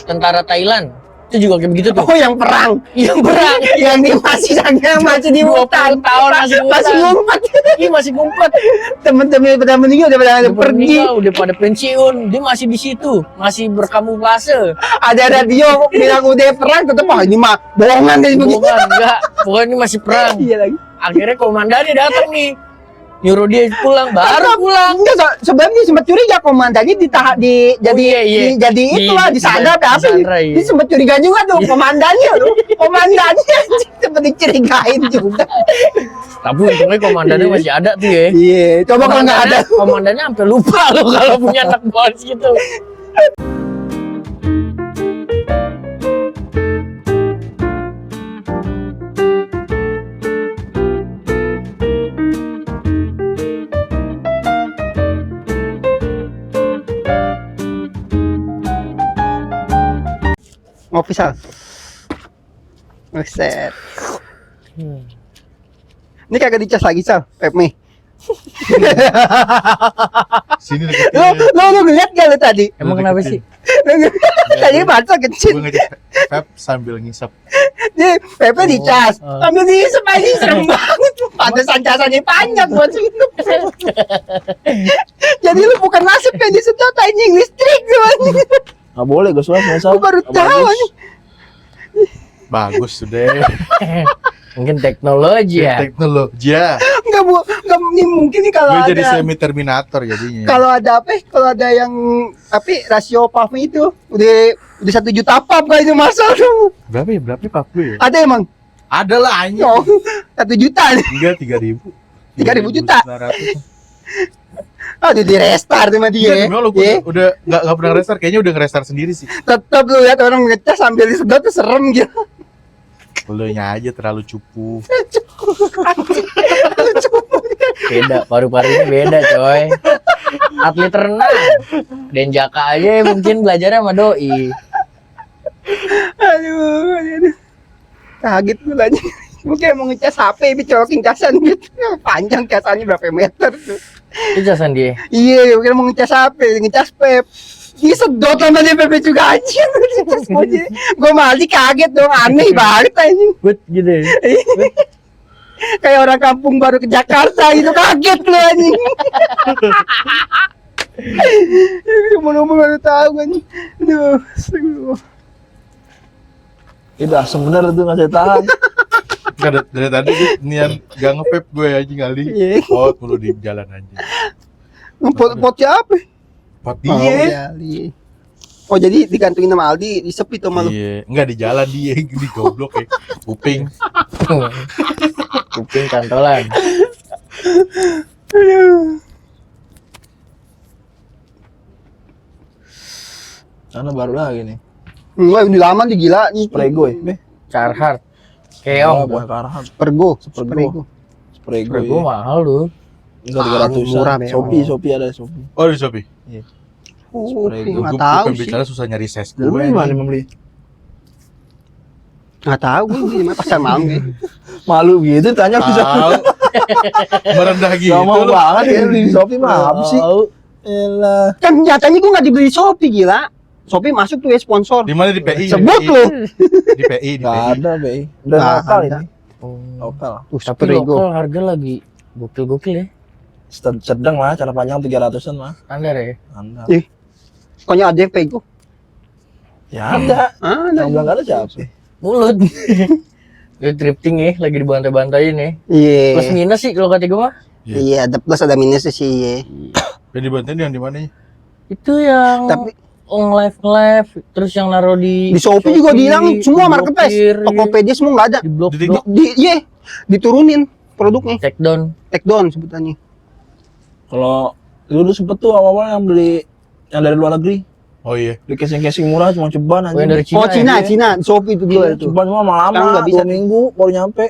tentara Thailand. Itu juga kayak begitu tuh. Oh, yang perang. Yang perang. Yang di masih di 20 hutan. tahun masih ngumpet. Iya masih ngumpet. Temen-temen pada meninggal, udah pada pergi. Udah pada pensiun. Dia masih di situ, masih berkamuflase. Ada radio bilang udah perang, tetep ini mah bohongan kayak begitu. Bukan, enggak. Pokoknya ini masih perang. Iya lagi. Akhirnya komandannya datang nih. Nyuruh dia pulang, baru pulang. Enggak, sebelumnya sempat curiga komandannya jadi itulah disandra apa disandra, iya. dia sempat curiga juga tuh komandannya sempat dicurigain juga. Tapi untungnya komandannya masih ada tuh ya. Iya, coba kalau nggak ada komandannya sampai lupa loh kalau punya anak bols gitu. ngopi sal. Set. Ini kagak dicas lagi sal, Pepmi. Sini deketin. Lu ngeliat gak lu tadi? Emang kenapa sih? Tadi mata kecil. Gue ngecek Pep sambil ngisap. Nih, Pepe dicas. Ambil diisep aja, serem banget. Pantesan casannya panjang buat situ. Jadi lu bukan nasib yang disedot anjing listrik tuh anjing. Nggak boleh gue suara Gue baru tahu anjing. Bagus sudah. Mungkin teknologi ya. Teknologi ya. Enggak nih mungkin nih kalau Gue jadi ada semi Terminator jadinya. kalau ada apa? Kalau ada yang rasio puffnya itu udah 1 juta puff kayaknya masal tuh. Berapa Pak gue? Ada emang? Ada lah anjing. Oh, 1 juta nih. Enggak 3.000. 3.000 juta. 3.900. Oh, di restart sama dia. Iya, demi Allah, udah nggak pernah restart, kayaknya udah nge-restart sendiri sih. Tetap lu lihat orang ngecas sambil disedot tuh serem gitu. Elunya aja terlalu cupu. Beda, paru-parunya beda coy. Atlet renang Denjaka aja mungkin belajarnya sama doi. Aduh. Kaget gue lagi. Mungkin mau ngecas HP ini colokin casan gitu. Panjang casannya berapa meter tuh. Itu jasan dia. Iya, mungkin mau ngecas HP, ngecas Pep. Disedot sama dia Pep juga aja. Gue malah kaget dong, aneh banget anjing. But gitu ya. Kayak orang kampung baru ke Jakarta gitu, kaget lu anjing. Umur-umur baru tahu anjing. Aduh, astagfirullah. Udah sebenarnya tuh nggak saya tahan. Nggak, dari tadi gue nian gak nge-vape gue aja kali. Iya. Pot mulu di jalan aja. Pot siapa? Pot Oh, dia. iya. Oh, jadi digantungin sama Aldi, disepi tuh malu. Iya, enggak di jalan dia, di goblok ya. Kuping. Kuping kantolan. Karena baru lagi nih. Enggak, udah lama nih gila nih. Prego ya. Carhartt. Oh, Keong. bukan Carhartt. Pergo. Prego. Gue mahal lu. Enggak 300. murah, Bang. Shopee ada Shopee. Oh, di Shopee. Oh, Prego. nggak Gue tahu bukan sih. bicara susah nyari ses gue. Lu mana membeli? Nggak tahu gue di mana pasar malam kayak. Malu gitu tanya bisa. Tahu. Merendah gitu. Gak mau lu. banget ya di Shopee mah apa sih? Tahu. Elah. Kan nyatanya gue nggak dibeli Shopee gila. Shopee masuk tuh ya sponsor. Di mana di PI? Sebut Di PI. lu. Di PI, di Gak PI. ada, Bay. Udah Nggak lokal ada. ini. Lokal. Tapi lokal harga lagi gokil-gokil ya. Sedang lah, cara panjang 300-an mah. Standar ya. Anda. Ih. Pokoknya ada yang pego. Ya ada. Ada. Yang bilang gak ada siapa? Mulut. Dia drifting ya, lagi dibantai-bantayin ya. Iya. Plus minus sih kalau kata gue mah. Iya, ada plus ada minusnya sih. Iya. Yang dibantuin yang di mana? Itu yang Tapi nge-live terus yang naruh di Shopee juga dihilang semua diblokir, marketplace. iya. Tokopedia semua nggak ada. Di blok Di- blok Iya, diturunin produknya. take down. Take down sebutannya. Kalau dulu sempet tuh awal-awal yang beli yang dari luar negeri. Oh iya. Beli casing-casing murah cuma ceban Oh, yang dari aja. Cina. Oh, Cina, ya? Cina, Shopee itu dulu Iya, itu. ceban cuma Sekarang lama, nggak bisa. 2 minggu baru nyampe.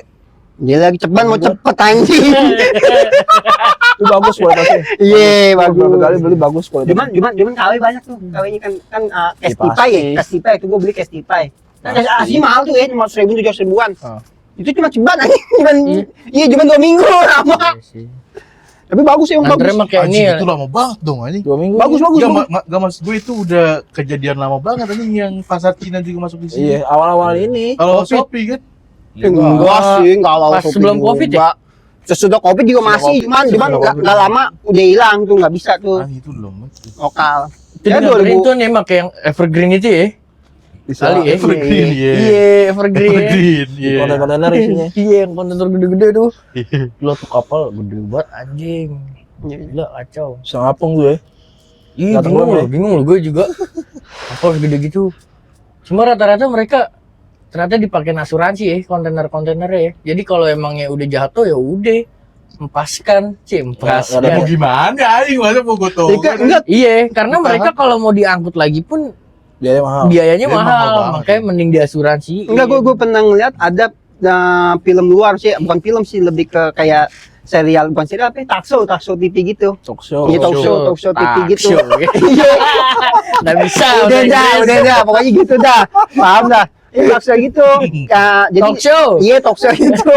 Dia lagi ceban mau cepet anjing. Itu bagus kualitasnya. Iya, bagus. Berapa kali beli bagus kualitasnya. Cuman KW banyak tuh. KW-nya kan Ya, Castipai ya, pasti. Castipai itu gua beli Castipai. Nah, Pasti. asli mahal tuh ya, cuma 1.000 700.000-an. Ah. Itu cuma ceban anjing. Cuman iya cuma 2 minggu lama. Iya sih. Tapi bagus ya, yang bagus. Nganternya pakai ini. Anjing itu lama banget dong anjing. 2 minggu. Bagus bagus. Gak, bagus. gak maksud gue itu udah kejadian lama banget anjing yang pasar Cina juga masuk di sini. Iya, awal-awal ini. Kalau Covid. Shopee kan. Enggak sih, enggak lama. Pas sebelum Covid ya? Sesudah Covid juga Sesudah masih, Covid, cuman sesudah nggak Covid. lama udah hilang tuh, nggak bisa tuh Ah itu belum. lokal. Itu nganterin tuh nih pakai yang evergreen itu ya. Kali ya. Evergreen, iya. Iya, evergreen. Evergreen, iya. Konten-kontener isinya. Iya, yang kontainer gede-gede tuh. Iya. Gila tuh kapal gede banget anjing. Gila kacau. Bisa ngapung tuh ya. Ih, Datang bingung doang loh, ya? bingung loh gue juga. Kapal segede gitu. Cuma rata-rata mereka ternyata dipakai asuransi ya kontainer-kontainernya ya. Jadi kalau emangnya udah jatuh ya udah empaskan, Nggak ada Mau empaskan. gimana anjing masa mau gue tau. Enggak, Iya, karena Ditahan. mereka kalau mau diangkut lagi pun Biayanya mahal. biayanya Dia mahal mahal, banget. makanya mending diasuransi. enggak, gue pernah ngeliat ada film luar sih, bukan film sih, lebih ke kayak serial, bukan serial apa? Takso TV gitu. Talk show. Iya, talk show TV gitu. Iya. Nggak bisa. Udah dah, pokoknya gitu dah. Paham dah. Talk show gitu. Jadi Talk show. Iya, talk show gitu.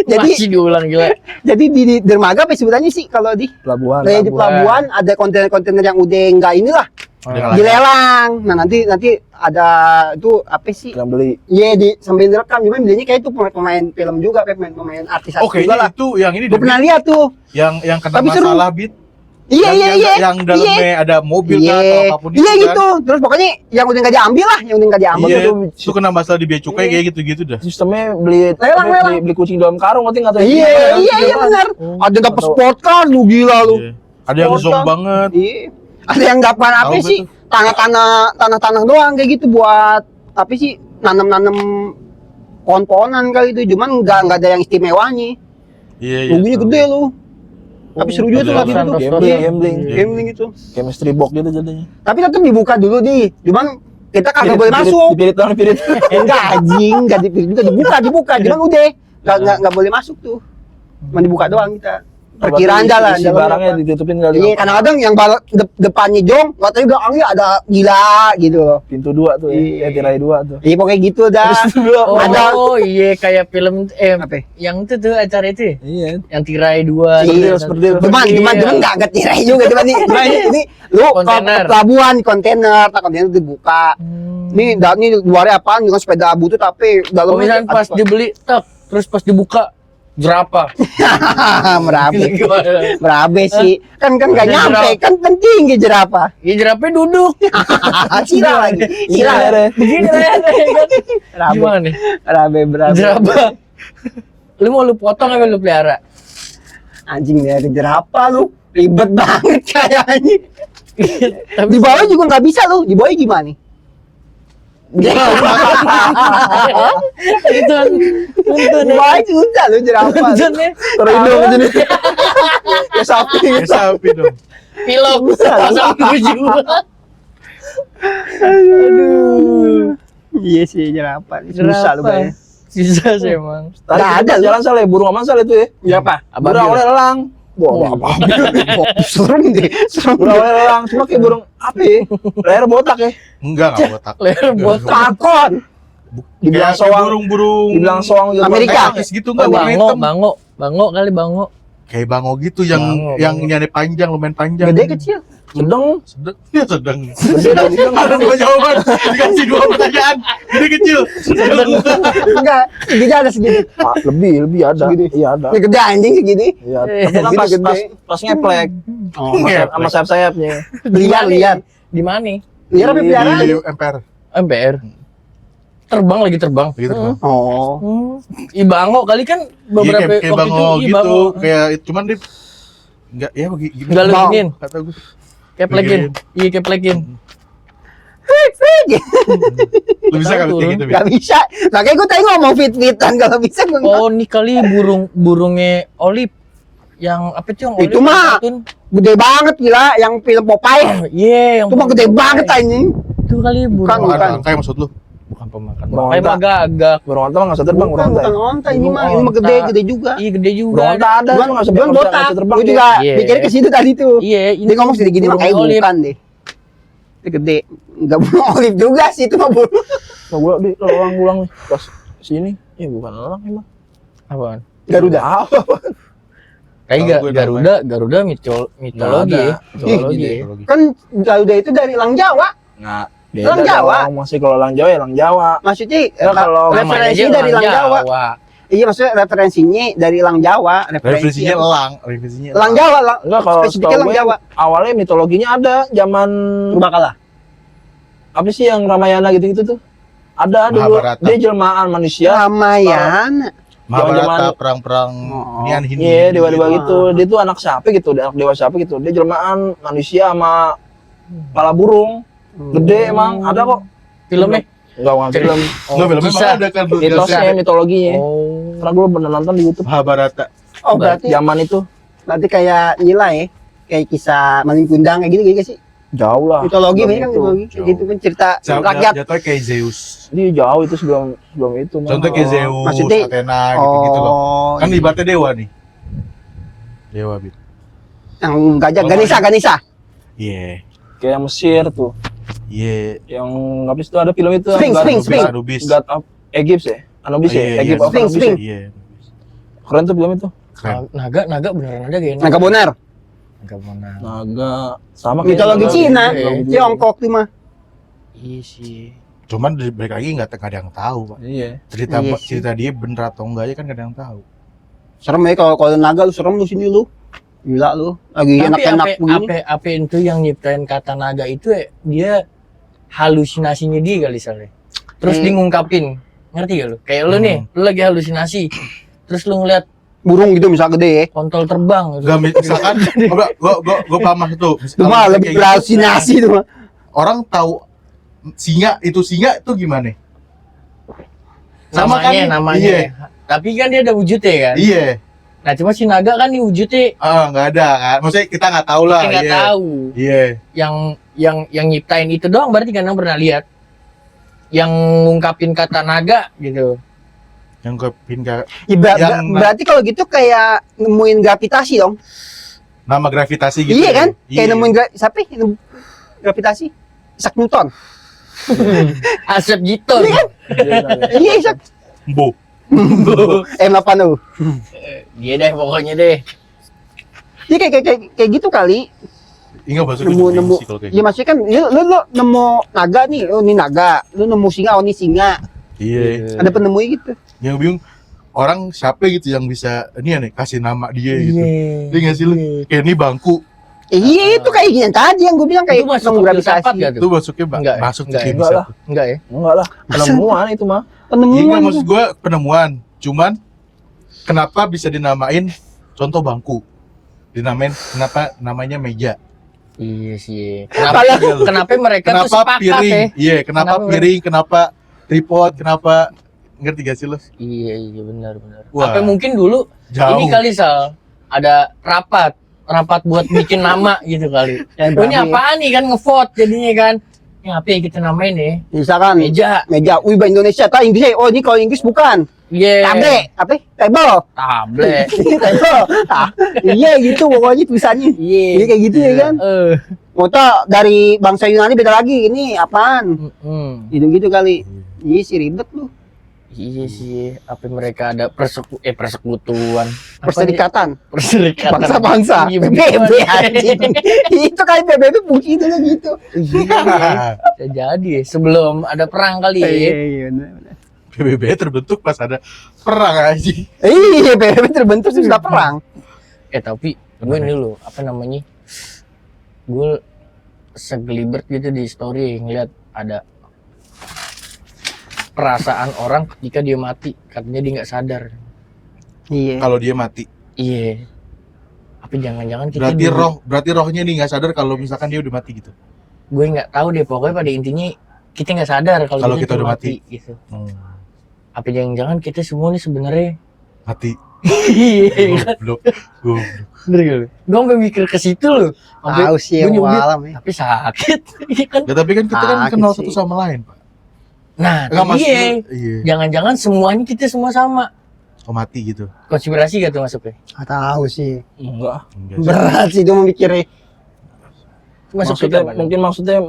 Jadi Masih diulang gila. jadi di dermaga apa sebutannya sih kalau di Pelabuhan. kayak di pelabuhan ada kontainer-kontainer yang udah enggak inilah Udah dilelang. Nah, nanti ada itu apa sih? Yang beli. Iya, di sambil direkam, cuman belinya kayak itu pemain film juga, pemain artis Oke, juga lah. itu yang ini Gue pernah lihat tuh. yang kena Tapi seru. masalah Bit. Iya, Yang dalamnya ada mobil kan atau Iya, apapun iya kan. gitu. Terus pokoknya yang udah nggak diambil lah, yang udah nggak diambil Iya, itu. itu kena masalah di bea cukai kayak gitu-gitu dah. Sistemnya beli Lelang. beli kucing dalam karung ngerti nggak tuh? Iya benar. Ada yang dapat sport car, lu gila lu. Iya. Ada yang Spontan. zong banget. Iya. Ada yang dapat apa Tahu sih? betul. Tanah-tanah doang kayak gitu buat apa sih? Nanam-nanam pohon-pohonan kali itu, cuman nggak ada yang istimewanya. Iya, iya. Ruginya gede lu. Tapi seru juga tuh Ada waktu itu tuh. Gambling, Iya, gambling. gambling itu. Chemistry box gitu jadinya. Tapi tetap dibuka dulu di. Cuman kita kagak boleh masuk. Dipirit doang, dipirit. Enggak anjing, enggak dibuka, cuman udah nggak boleh masuk tuh. Cuma dibuka doang kita. Perkiraan jalan, Isi barangnya ditutupin kali. Iya, kadang-kadang yang depannya jong, nggak tahu belakangnya ada gila gitu loh. Pintu 2 tuh Iya. ya, tirai 2 tuh. Iya pokoknya gitu dah. Oh, Ada iya kayak film apa? yang itu tuh acara itu ya? Iya. Yang tirai 2. Iya, cuman nggak ketirai juga, cuman ini lu Kontainer. ke pelabuhan kontainer dibuka. Nih, luarnya apaan? Dengan sepeda butut tapi Oh, dalamnya misalnya pas dibeli, tak, terus pas dibuka jerapah. merabe. Gimana? Berabe sih. Kan nggak Ada nyampe, jerapah. kan penting jerapah. Ya jerapahnya duduk. Sila lagi. Sila. Begini kan. Berabe. Gimana nih? Berabe. Jerapah. Lu mau lu potong apa lu pelihara? Anjing nih ada jerapah lu. Ribet banget kayaknya. Tapi Di bawah juga nggak bisa lu. Di bawah gimana nih? itu Di bawah susah lu jerapah. Tuntunnya Terhidung aja nih. Ya sapi. Kayak sapi dong. pilok pasang 7. Aduh. Iya sih jerapah. Susah lu bayar. Susah sih emang. Tadi Nggak ada ada, lu. jalan salah ya, burung aman salah itu ya. Iya apa? Burung awalnya elang. Wah, apa? Serem deh. Serem Burung deh. awalnya elang, cuma kayak burung apa ya? Leher botak ya. Enggak botak. Leher botak. Pakon. Dibilang Kayak soang. burung-burung. Dibilang soang juga. Amerika. Kayak gitu enggak warna Bango, hitam. bango kali bango. Kayak bango gitu yang Bango. nyari panjang, lumayan panjang. Gede kecil. Sedang. Sedang. Ya sedang. Gede dan sedang. Ada 2 jawaban. Dikasih 2 pertanyaan. Gede kecil. Sedang. Enggak, segini ada segini. Ah, lebih ada. Segini. Iya ada. Ini gede anjing segini. Iya. Eh, Tapi kan gitu gede. pas ngeplek. Oh, Sama sayap-sayapnya. liar. Di mana? Liar apa Di- peliharaan? Di MPR. MPR. Terbang lagi terbang. Gitu kan. Oh. Ibango kali kan Iya, beberapa kayak waktu bango itu gitu. Ibango. Kayak cuman dia enggak ya begini. Enggak lu Bang. giniin. Kata gue. Keplekin. Iya keplekin. Lu bisa kali kayak gitu, Bi? Gak bisa. Makanya gue tadi ngomong fit-fitan, kalau bisa gue Oh, ini kali burungnya Olip. Yang apa tuh yang Itu Olip mah. kartun? gede banget gila yang film Popeye. Iya, yang Itu mah gede burung banget Popeye. anjing. Itu kali burung. Bukan. Angkai maksud lu. Bukan pemakan. Burung Kayak onta. mah gagak. Burung onta mah nggak bisa terbang, burung onta. Bukan onta ini Burung mah, ini mah onta. gede juga. Iya, gede juga. Burung onta ada, cuma nggak bisa Cuman nggak botak. bisa terbang. Gue dia. juga Iya. mikirnya ke situ tadi tuh. Iya, Dia ngomong sedikit gini burung makanya Olip. bukan deh. Itu gede. Enggak burung olive juga sih itu mah burung. Nah, gua di elang nih pas sini. Ya bukan elang emang. Apaan? Garuda. Apa? Tapi Tahu gue Garuda mitologi ya. Mitologi ya. Kan Garuda itu dari Lang Jawa. Nggak. Lang Jawa. Masih kalau Lang Jawa ya Lang Jawa. Maksudnya Ya, kalau Namanya referensi aja dari Lang Jawa. Iya, maksudnya referensinya dari Lang Jawa. Revisinya Lang Jawa, Enggak, kalau spesifiknya setahu Lang gue, Jawa. awalnya mitologinya ada zaman Purbakala. apa sih yang Ramayana gitu-gitu tuh? Ada dulu. Mahabharata. Dia jelmaan manusia. Ramayana. Mahabharata, Zaman-zaman- perang-perang Oh. Nian Hindu. Iya, dewa-dewa gitu. Dia tuh anak siapa gitu, anak dewa siapa gitu. Dia jelmaan manusia sama kepala burung. Gede emang, ada kok. Filmnya. Enggak film. Nggak, filmnya Kisah. emang ada kan. Mitosnya, mitologinya. Oh. Karena gue pernah nonton di YouTube. Mahabharata. Oh, berarti Zaman itu kayak Nila ya. Kayak kisah Maling Kundang kayak gitu gak sih? jauh lah. Mitologi Sebelum banyak kan itu. mitologi. Kayak gitu kan cerita Jatuh rakyat. jatuhnya kayak Zeus. Dia jauh itu sebelum itu. Mah. Contoh kayak Zeus, Maksudnya- Athena gitu-gitu loh. Kan iya. ibaratnya dewa nih. Dewa, Bit. Yang gajah Ganesha. Iya. Kayak Mesir tuh. Iya. Yang habis itu ada film itu. Sphinx, God- Sphinx, Sphinx. Anubis. God of Egypt ya. Anubis Iya, ya. iya, Egypt iya. of Sphinx, Anubis. Sphinx. Ya? Iya. Keren tuh film itu. Keren. Naga beneran ada kayaknya. Naga Bonar. Naga benar. Naga sama Mitologi kayak Cina. Iya. Tiongkok tuh mah. Iya sih. Cuman balik lagi nggak ada yang tahu, Pak. Iya. Cerita Iya sih. cerita dia bener atau enggaknya kan nggak ada yang tahu. Serem ya kalau naga lu serem lu sini lu. Gila lu. Lagi Tapi enak-enak begini. apa itu yang nyiptain kata naga itu ya, dia halusinasinya dia kali soalnya. Terus dia ngungkapin. Ngerti gak lu? Kayak lu nih, lu lagi halusinasi. Terus lu ngeliat Burung gitu misal gede ya. kontol terbang gitu. Gak misalkan, gue paham mas tuh. Itu mah lebih berhalusinasi itu mah. Orang tahu singa itu gimana? Sama kan? namanya. Iya. Tapi kan dia ada wujudnya kan. Iya. Nah cuma si naga kan nih wujudnya Nggak ada kan? Maksudnya kita nggak tahu lah. kita nggak iya. tahu. Iya. Yang nyiptain itu doang berarti kan yang pernah lihat. Yang ngungkapin kata naga gitu. Yang gue pindah Ya, Yang- berarti kalau gitu kayak nemuin gravitasi dong. nama gravitasi gitu. Iya kan? Iya. Kayak nemuin siapa ya? Nemu gravitasi. Isaac Newton. Asep Giton. Iya Isaac. Bo. M80. Dia deh pokoknya deh. Iya kayak gitu kali. Enggak masuk Nemu sih kalau kayak ya maksudnya kan ya, lu nemu naga nih, oh ini naga. Lu nemu singa, oh ini singa. Iya. Ada penemunya gitu. Yang bingung orang siapa gitu yang bisa ini ya nih kasih nama dia gitu. Iya nggak sih lu? Kayak ini bangku. Iya itu kayak gini tadi yang gue bilang kayak Itu masuk nemu ke gravitasi. filsafat gak tuh? Itu masuknya Enggak ya? masuk Enggak ke ya? Enggak lah. Enggak ya? Enggak lah. Penemuan itu mah. Iya Penemuan. nggak, maksud gue penemuan. Cuman kenapa bisa dinamain contoh bangku? Kenapa namanya meja? Iya sih. Kalau- Kenapa mereka tuh Kenapa sepakat piring? ya? Iya, kenapa Kenapa piring? Kenapa tripod? Kenapa ngerti gak sih lo? Iya benar. Wah. Apa mungkin dulu Jauh. ini kali Sal ada rapat buat bikin nama gitu kali. Oh, ini apaan nih kan ngevote jadinya kan? Ini apa yang kita namain nih? Misalkan Meja. Wih bahasa Indonesia, tak Inggris. Oh ini kalau Inggris bukan. Iya. Table, apa? Table. Tablet. Table. Ah, iya gitu pokoknya tulisannya. Iya. Iya kayak gitu ya kan. Foto dari bangsa Yunani beda lagi. Ini apaan? Gitu-gitu kali. Iya sih ribet lu. Iya sih. Apa mereka ada persekutuan? Apa Perserikatan. dia? Perserikatan. Bangsa-bangsa. Iya, PBB bener. anjing. Itu kali PBB fungsi itu lah gitu. Iya. Bisa jadi ya. Sebelum ada perang kali ya. Iya benar. PBB terbentuk pas ada perang aja. Iya PBB terbentuk sudah perang. Tapi gue ini loh, apa namanya? Gue segelibet gitu di story ngeliat ada perasaan orang ketika dia mati, katanya dia nggak sadar. Iya. Kalau dia mati. Iya. Tapi jangan-jangan kita Berarti rohnya nih nggak sadar kalau misalkan dia udah mati gitu. gue nggak tahu deh, pokoknya pada intinya kita nggak sadar kalau Kita tuh udah mati. gitu. Apa jangan-jangan kita semua nih sebenarnya Mati. iya. Goblok. Bener gak lu? Gue sampai mikir ke situ loh. Tahu sih gue yang nyubit, malam ya. tapi sakit. Iya kan? Ya, tapi kan kita kan Sakit kenal sih. satu sama lain, Pak. Nah, Enggak tapi iya. Iya. Jangan-jangan semuanya kita semua sama. Oh, mati gitu. Konspirasi gak tuh masuknya? Nggak tahu sih. Enggak. Enggak sih. Berat sih itu memikirnya. Masuk Maksudnya kita mungkin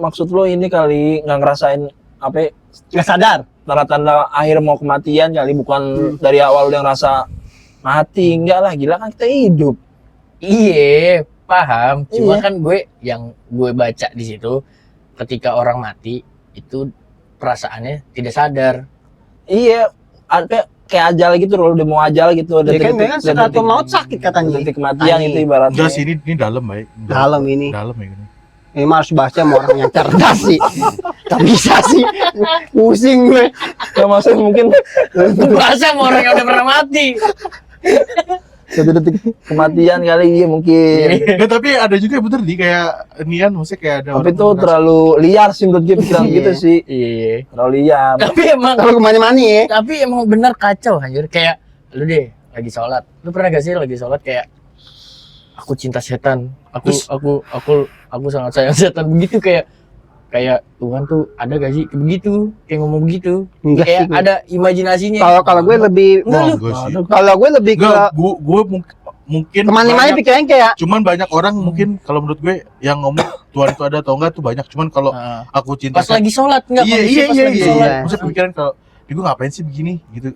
maksud lo ini kali nggak ngerasain apa Nggak sadar. tanda-tanda akhir mau kematian kali bukan dari awal udah ngerasa mati enggak lah gila kan kita hidup Iya, paham. Cuma Iya. kan yang gue baca di situ, ketika orang mati itu perasaannya tidak sadar. Iya, kayak ajal gitu loh, udah mau ajal gitu. Ya kan memang sekatul maut sakit katanya. Detik kematian Katanya. itu ibaratnya. Enggak sih, ini dalam baik. Dalam ini. Dalam ya ini. Ini mah harus bahasnya sama orang yang cerdas sih. Gak bisa sih. Pusing gue. Nggak maksudnya mungkin Bahasa sama orang yang udah pernah mati. 1 detik kematian kali iya mungkin. Nggak, tapi ada juga bener nih kayak nian, maksudnya kayak ada Tapi orang itu merasa- terlalu liar sih menurut gue pikiran Iya. gitu sih. Iya. Terlalu liar. Kalau kemana-mana ya. Tapi emang bener kacau anjir. Kayak lu deh lagi sholat. Lu pernah gak sih lagi sholat kayak aku cinta setan. Terus- Aku sangat sayang setan, begitu kayak Tuhan tuh ada gak sih begitu, kayak ngomong begitu. Enggak Kayak sih gue. ada imajinasinya. Kalau gue lebih Enggak lu. Enggak sih. kalau gue lebih ke Enggak, gue mungkin kemana-mana banyak- pikirannya kayak cuman banyak orang mungkin kalau menurut gue yang ngomong Tuhan itu ada atau enggak tuh banyak, cuman kalau Nah, aku cinta pas lagi sholat enggak iya kondisi iya pas iya lagi iya, sholat. iya. Maksudnya pemikiran kalau gue ngapain sih begini gitu,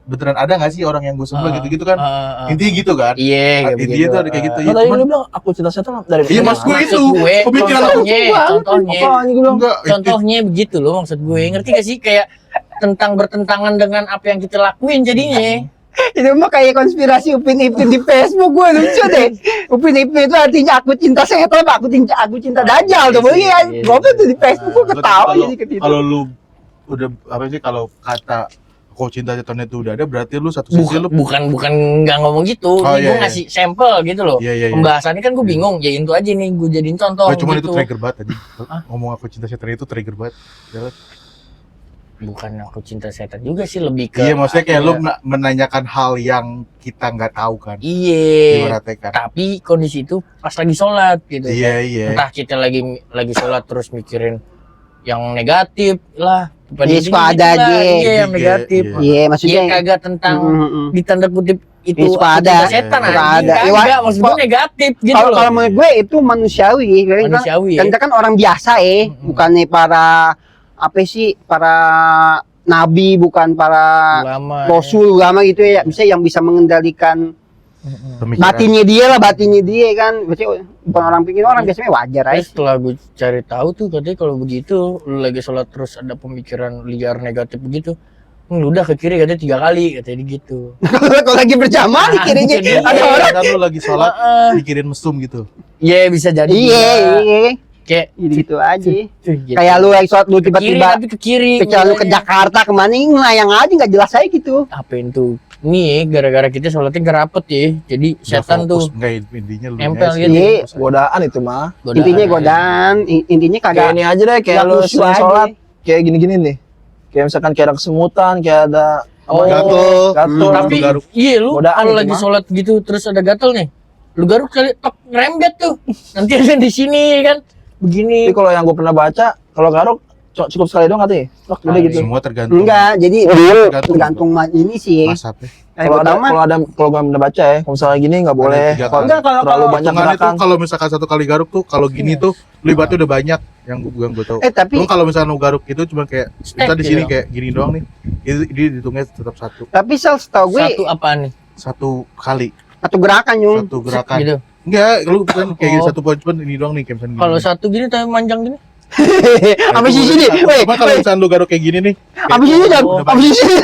beneran ada nggak sih orang yang gue sembah gitu gitu kan, intinya gitu kan. Iya, Intinya tuh ada kayak gitu. Lo Iya, tadi cuman lu bilang aku cinta setan dari Iya, maksud gue itu. Pemikiran aku contohnya Apa anjing gue bilang? enggak contohnya begitu loh maksud gue, ngerti gak sih, kayak bertentangan dengan apa yang kita lakuin jadinya. itu mah kayak konspirasi Upin Ipin di Facebook. Gue lucu deh. Upin Ipin itu artinya aku cinta setan, aku cinta dajal tuh. Iya, gue tuh di Facebook gue ketawa jadi ke situ. kalau lu udah apa sih, kalau kata kok cinta setan itu udah ada, berarti lu satu sisi lu Bukan nggak ngomong gitu. Oh, Ini iya, gue iya. ngasih sampel gitu loh. iya iya iya. Pembahasannya kan gue bingung, ya itu aja nih gue jadiin contoh Nah, cuman itu gitu. trigger banget tadi. Hah? Ngomong aku cinta setan itu trigger banget. Jalan. Bukan aku cinta setan juga sih, lebih ke Iya, maksudnya kayak lu Iya. menanyakan hal yang kita nggak tahu kan. Iya. Ibaratnya kan. Tapi kondisi itu pas lagi sholat gitu. Iya iya. Entah kita lagi sholat terus mikirin yang negatif lah. Iya, suka ada aja. Iya, yang Iya, negatif. iya. Iya, Iya, maksudnya kagak tentang Mm-mm. di tanda kutip itu Iya, suka aku ada. cinta setan Suka anjing. ada. Iya, Kagak, maksud gue negatif gitu Kalau loh. kalau menurut gue itu manusiawi. Manusiawi, Kan kita kan orang biasa Mm-mm. bukannya para apa sih, para nabi, bukan para Ulama, rasul ulama gitu ya. Bisa yang bisa mengendalikan Pemikiran. batinnya dia kan. Berarti bukan orang pikir, orang biasanya wajar Terus aja. setelah gue cari tahu tuh katanya kalau begitu lu lagi sholat terus ada pemikiran liar negatif begitu, lu udah ke kiri katanya 3 kali katanya gitu. Kalau lagi berjamaah Nah, dikirinya itu dia. ada orang. Kan lu lagi sholat Heeh. mikirin mesum gitu. Iya bisa jadi. Iya, juga. iya. Kayak Gitu aja. gitu. Kayak lu lagi sholat lu Ke kiri tiba-tiba tapi ke kiri. kecuali lu ke ngeliatnya. Jakarta kemana ngelayang aja nggak jelas aja gitu. Apain tuh? Nih gara-gara kita sholatnya gerapet ya. Jadi setan Nggak fokus, tuh nggak, intinya lu nempel nya sih. gitu. Iya. Godaan itu mah. godaan. Intinya godaan, intinya Kayak kagak. ini aja deh, kayak nggak lu khusyuk sering aja. sholat kayak gini-gini nih. Kayak misalkan kayak ada kesemutan, kayak ada Oh, Gatel. gatel. Tapi garuk. iya lu Godaan kalau itu lagi mah. sholat gitu terus ada gatel nih. Lu garuk kali tok ngerembet tuh. Nanti ada di sini kan. Begini. Tapi kalau yang gue pernah baca, kalau garuk cukup sekali doang katanya. Tok gede Kali. gitu. Semua tergantung Enggak, jadi tergantung ini sih. masapnya. Kalau ada kalau gue pernah baca ya, kalau misalnya gini nggak boleh. tiga Kalau kali. Enggak, kalau- terlalu kalau- banyak Hitungannya tuh gerakan. kalau misalkan satu kali garuk tuh, kalau gini tuh libatnya udah banyak yang gue tahu. Tapi Cuma kalau misalnya lu garuk itu cuma kayak kita di sini gitu. kayak gini doang nih. Itu dia dihitungnya tetap satu setahu gue Satu apaan nih? satu kali satu gerakan yung. satu gerakan. Gitu. Enggak, lu bukan kayak gini Oh. satu poin cuman ini doang nih kayak misalnya gini. Kalau satu gini tapi manjang gini. Apa sih sini? Weh, Cuma kalau misalnya lu garuk kayak gini nih. apa sih dan? udah Apa sih sini?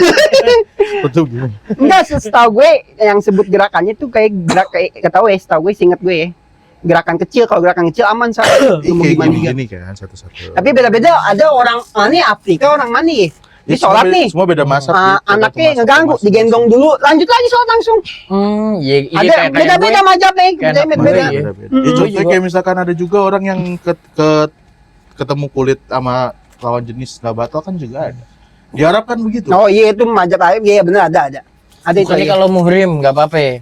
Betul gini. Enggak, setahu gue yang sebut gerakannya tuh kayak ketahui ya, setahu gue seinget gue ya. Gerakan kecil, kalau gerakan kecil aman sama. Ih, Mau kayak gimana? gini kan satu-satu. Tapi beda-beda, ada orang mana Afrika, orang mana ya? Di Ya, sholat nih, semua beda masa. anaknya ngeganggu, digendong dulu, lanjut lagi sholat langsung. Iya, iya Ada kayak beda-beda mazhabnya, Kayak anak beda-beda. gue. Ya, Mm. contohnya Juga. kayak misalkan ada juga orang yang ketemu kulit sama lawan jenis nggak batal kan juga ada. Diharapkan begitu. Oh iya, itu mazhab Arab, iya benar ada. Ada itu. Bukannya Ya. kalau muhrim nggak apa-apa. Ya?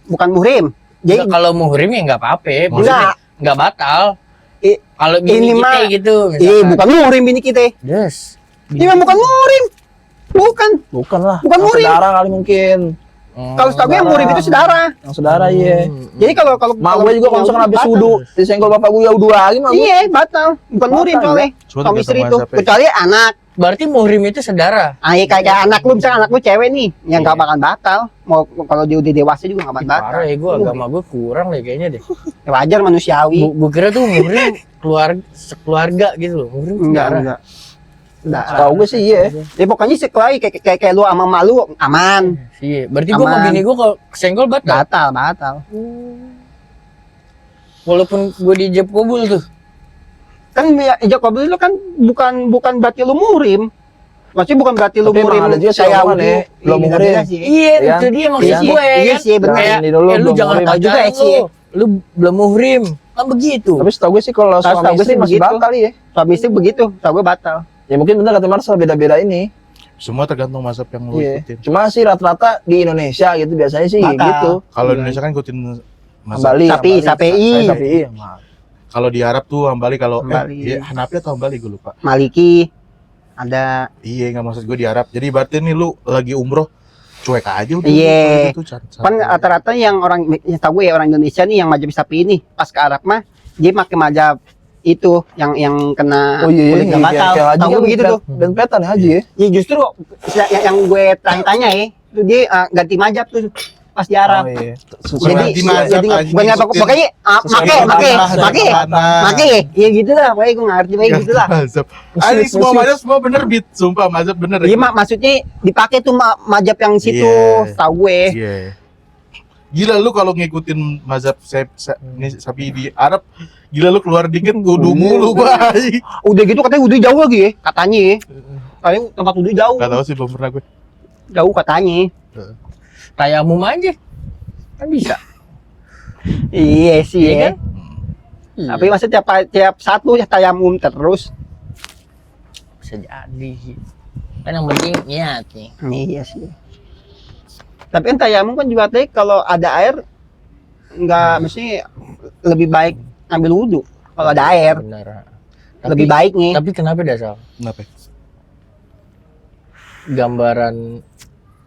Bukan muhrim. Jadi Nggak, kalau muhrim ya nggak apa-apa. Maksudnya enggak, nggak batal. I- Kalau ini bini kita mah- gitu iya bukan muhrim ini kita. Yes. Ini mah bukan muhrim. Bukan. Bukan lah. Bukan Yang murim. Saudara kali mungkin. Kalau setahu gue yang muhrim itu saudara. Yang saudara iya. Jadi kalau Mak gue juga kalau misalkan habis batal. wudu, disenggol bapak gue ya wudu lagi mak gue. Iya, batal. Bukan muhrim Batal, soalnya. Cuma Suami istri tergantung itu. mazhabnya. Kecuali anak. berarti muhrim itu saudara. Iya kayak anak lu, misalnya anak lu cewek nih, yang nggak bakal batal. Mau kalau dia udah dewasa juga nggak bakal batal. Parah ya, gue agama gue kurang deh kayaknya deh. Ya, wajar manusiawi. Gue kira tuh muhrim sekeluarga gitu loh. Muhrim saudara. Enggak. Tahu gue sih iya. Ya pokoknya sekelahi kayak lu sama malu aman. Iya, berarti gue sama Aman. bini gue kalau kesenggol batal. Batal. Walaupun gue dijab kabul tuh. Kan ya Jakob itu kan bukan berarti lu muhrim. Maksudnya bukan berarti lu Tapi emang muhrim ada juga sih kayak omongan wudu. ya, belum Iya, muhrim. beda sih. Iya, Iya. itu dia maksud Iya sih. gue. Iya kan? sih, benar. Kayak, Ini dulu lu belum jangan muhrim. Tahu juga pacaran sih. lu belum muhrim. Kan begitu. Tapi setahu gue sih kalau Tahu suami gue istri sih masih begitu. batal ya. Suami istri begitu, tau gue batal. Ya mungkin bener kata Marcel beda-beda ini. Semua tergantung mazhab yang lu Iya. ikutin. Cuma sih rata-rata di Indonesia gitu biasanya sih Batal. gitu. Kalau Indonesia kan ikutin mazhab. Hambali, Sapi, Hambali. sapi. Sapi. Kalau di Arab tuh Hambali, kalau Hambali. Hanafi atau Hambali gue lupa. Maliki ada. Iya, nggak maksud gue di Arab. Jadi berarti nih lu lagi umroh cuek aja udah. Iya. Gitu, Kan rata-rata yang orang, yang tahu gue ya orang Indonesia nih yang mazhab sapi ini pas ke Arab mah dia pakai mazhab itu yang kena Oh iya, kulit nggak batal. Tahu gue begitu tuh. Dan petan ya haji ya. Ya justru yang gue tanya ya, itu dia ganti mazhab tuh pas di Arab. Oh, iya. Bukan ganti mazhab, jadi anjing, bukan apa ngikutin pokoknya make ya gitu lah, pokoknya gue ngerti pokoknya gitu lah. Mazhab. Ini semua mazhab semua bener bit, sumpah mazhab bener. Iya maksudnya dipakai tuh mazhab yang situ, Iya. tahu gue. Iya. Gila lu kalau ngikutin mazhab sapi di Arab, gila lu keluar dikit wudu mulu, Bay. Udah gitu katanya udah jauh lagi ya, katanya ya. Katanya tempat udah jauh. Gak tahu sih, belum pernah gue. Jauh katanya. Tayamum aja. Kan bisa. Iya sih Iya ya. kan? Iya. Tapi masa tiap satu ya tayamum terus. Bisa jadi. Kan yang penting niat nih. Iya sih. Tapi kan tayamum kan juga tadi kalau ada air nggak mesti lebih baik ambil wudhu kalau ada air. Benar. Lebih baik nih. Tapi kenapa dasar Kenapa? gambaran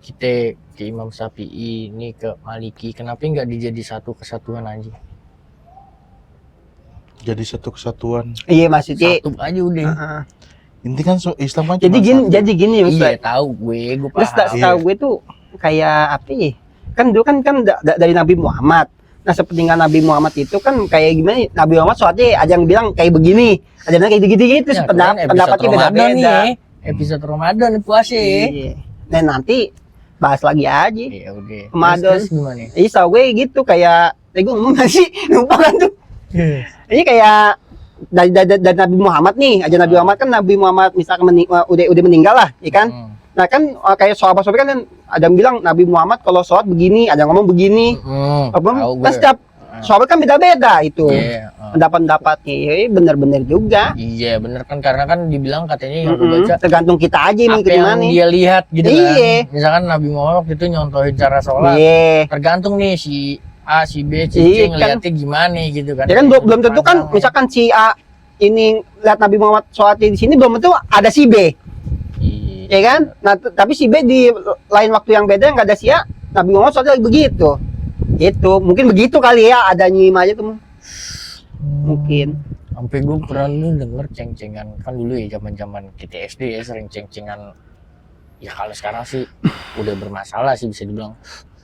kita ke Imam Syafi'i ini ke Maliki, kenapa nggak dijadi satu kesatuan aja? Jadi satu kesatuan. Iya maksudnya. Satu aja udah. Heeh. Inti kan Islam kan Jadi cuma gini, satu. jadi gini Iya Ustaz. tahu gue Terus paham. setahu gue tuh kayak apa ya? Kan dulu kan dari Nabi Muhammad. Nah sepeninggal Nabi Muhammad itu kan kayak gimana? Nabi Muhammad soalnya ada yang bilang kayak begini, ada yang bilang kayak gitu gitu. Ya, Pendapatnya Ramadan beda-beda. nih, episode Ramadan nih puasa. Iya. Nah nanti bahas lagi aja. Ya udah. Ramadan. Terus gimana? Iya, tau gue gitu kayak, gue ngomong gak sih? Lupa kan tuh. Ini kayak dari Nabi Muhammad nih, aja Nabi Muhammad kan Nabi Muhammad misalkan udah meninggal lah, ya kan? Hmm. Nah kan kayak sahabat-sahabat kan ada yang bilang Nabi Muhammad kalau sholat begini, ada yang ngomong begini. Tahu Kan gue. setiap sahabat kan beda-beda itu. Iya. Pendapat-pendapatnya, ya, bener-bener juga. Iya bener kan, karena kan dibilang katanya yang gue baca Tergantung kita aja apa nih yang gimana. dia lihat gitu Iya. kan. Misalkan Nabi Muhammad waktu itu nyontohin cara sholat. Iya. Tergantung nih si A, si B, si Iya, C ngeliatnya gimana gitu kan. Ya kan belum tentu kan, Pandang, misalkan si A ini lihat Nabi Muhammad sholat di sini belum tentu ada si B. Iya. Ya kan? Nah, tapi si B di lain waktu yang beda nggak ada si A, Nabi Muhammad soalnya begitu. Itu mungkin begitu kali ya, ada nyim aja tuh. Mungkin. Sampai gue pernah lu denger ceng-cengan kan dulu ya zaman-zaman kita SD ya sering ceng-cengan. Ya kalau sekarang sih udah bermasalah sih bisa dibilang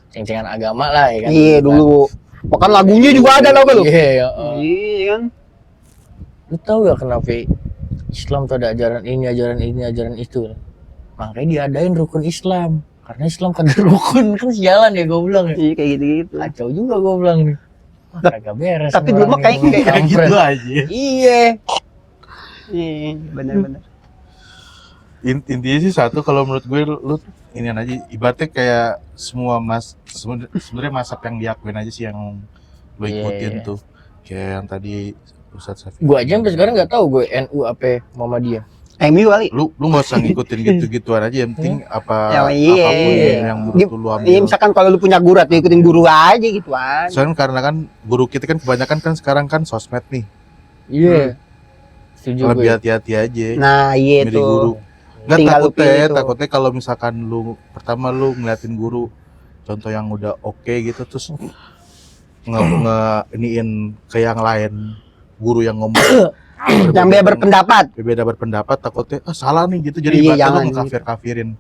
ceng-cengan agama lah ya kan. Iya Gitu kan. dulu. Bahkan lagunya juga ada tau gak lu? Iya, Iya kan. Lu tahu gak kenapa Islam tuh ada ajaran ini, ajaran itu? Makanya diadain rukun Islam. Karena Islam kan ada rukun, kan sialan ya gue bilang ya. Iya kayak gitu-gitu. Kacau juga gue bilang nih. Wah, kagak beres. Tapi nih dulu mah orang kayak ini. Kayak Kampret. gitu aja. Iya. Iya, benar-benar. Intinya sih satu, kalau menurut gue lu ini aja ibaratnya kayak semua sebenarnya mazhab yang diakuin aja sih yang lu Iya, ikutin iya. tuh. Kayak yang tadi Ustadz Safi. Gue aja sampai sekarang nggak tahu gue NU apa Muhammadiyah. MU kali. Lu nggak usah ngikutin gitu-gituan aja, yang penting Ya, iya. apapun yang menurut lu ambil. Iya, misalkan kalau lu punya guru atau ikutin guru aja gitu aja. Soalnya karena kan guru kita kan kebanyakan kan sekarang kan sosmed nih. Iya. Setuju Lebih gue. hati-hati aja. Nah, iya milih tuh. guru. Nggak, Tinggal lu takutnya pilih tuh. takutnya kalau misalkan lu pertama lu ngeliatin guru contoh yang udah oke gitu terus iniin ke yang lain guru yang ngomong Yang beda berpendapat. Beda berpendapat takutnya salah nih gitu, jadi Iya, ibaratnya jangan lu ngekafir-kafirin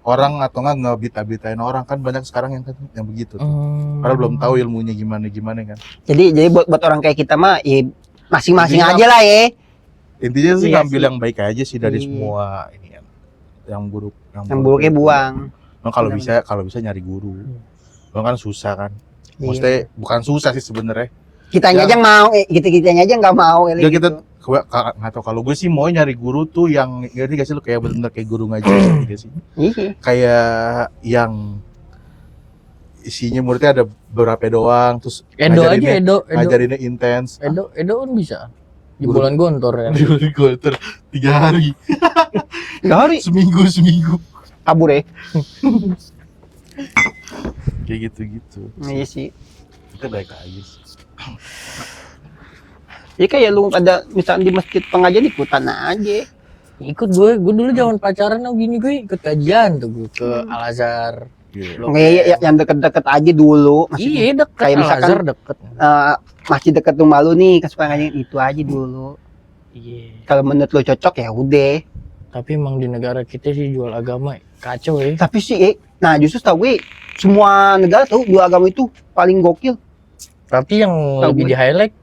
orang atau enggak ngebita-bitain orang, kan banyak sekarang yang begitu tuh. Padahal belum tahu ilmunya gimana kan. Jadi buat orang kayak kita mah ya masing-masing Intinya aja lah ya. Intinya sih Iya ngambil sih. yang baik aja sih dari Iya. semua ini kan. Yang buruk, Yang buruknya buang. Nah, kalau bisa nyari guru. Bang kan susah kan. Iya. Maksudnya bukan susah sih sebenarnya. Kitanya Ya. aja mau, kitanya aja nggak mau Ya gitu. kita nggak tahu, kalau gue sih mau nyari guru tuh yang ngerti gak sih lu, kayak bener-bener kayak guru ngaji gitu sih. Iya. Kayak yang isinya muridnya ada beberapa doang, terus Edo aja, Edo. ngajarinnya intens. Edo kan bisa. Di Guru. bulan gontor ya. Gue 3 hari, Dari seminggu kabur ya. kayak gitu. Iya sih. Kita baik aja sih. Ya kayak lu ada misalnya di masjid pengajian ikutan aja. Ikut gue dulu zaman pacaran gini gue ikut kajian tuh gue ke Al Azhar. Iya. Kayak yang deket-deket aja dulu. Iya deket, kayak Al misalkan, Azhar deket. Masjid deket rumah lu nih kesukaan itu aja dulu. Iya. Kalau menurut lu cocok ya udah. Tapi emang di negara kita sih jual agama kacau ya. Tapi sih nah justru tahu gue semua negara tuh dua agama itu paling gokil. Tapi yang Tahu lebih gue. di highlight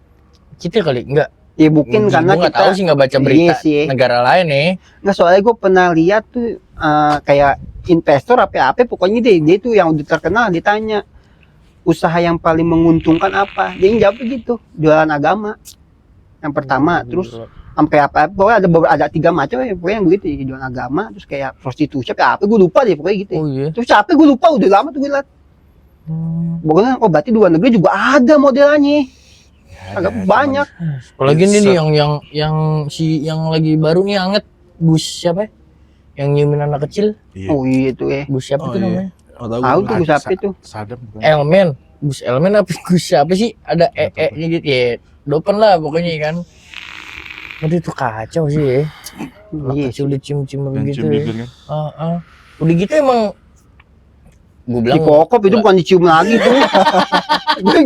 kita kali enggak. Ya mungkin karena gue nggak kita tahu sih nggak baca berita Iya sih. negara lain nih. Nggak, soalnya gue pernah lihat tuh kayak investor apa pokoknya dia tuh yang udah terkenal ditanya usaha yang paling menguntungkan apa, dia yang jawab gitu, jualan agama yang pertama, terus sampai apa pokoknya ada 3 macam ya, pokoknya yang begitu ya, jualan agama, terus kayak prostitusi apa gue lupa deh pokoknya gitu ya. Oh iya. Terus siapa gue lupa, udah lama tuh gue liat pokoknya berarti luar negeri juga ada modelannya agak banyak. Apalagi ini Bisa. nih yang lagi baru nih anget Gus siapa ya? Yang nyiumin anak kecil. Iya. Oh iya tuh ya, Gus siapa Oh, tuh iya. namanya? tahu tuh gue siapa itu. Sadam bukan? Elmen. Gus Elmen apa Gus siapa sih? Ada nya gitu ya. Dopen lah pokoknya kan. Waduh itu kacau sih ya. Anak Iya kecil dicium-cium Yang begitu cium ya. bibir kan? Udah gitu emang gue bilang Dikokop itu bukan dicium lagi tuh.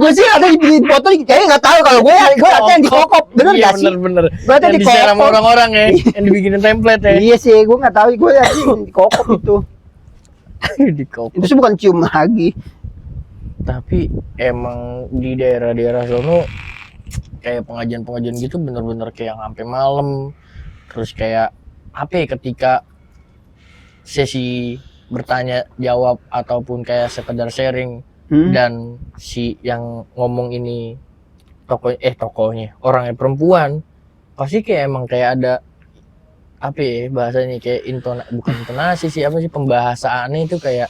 gue sih ada di foto kayaknya nggak tahu, kalau gue ada yang dikokop, bener iya, gak sih? bener Berarti yang di-share sama dikokop. orang-orang ya yang dibikinin template ya. Iya sih, gue nggak tahu, gue lihat sih dikokop itu. Dikokop. Itu sih bukan cium lagi. Tapi emang di daerah-daerah sono kayak pengajian-pengajian gitu bener-bener kayak sampai malam. Terus kayak apa ya, ketika sesi bertanya jawab ataupun kayak sekedar sharing dan si yang ngomong ini tokohnya orangnya perempuan, pasti kayak emang kayak ada apa ya bahasanya, kayak bukan intonasi sih, apa sih pembahasannya itu kayak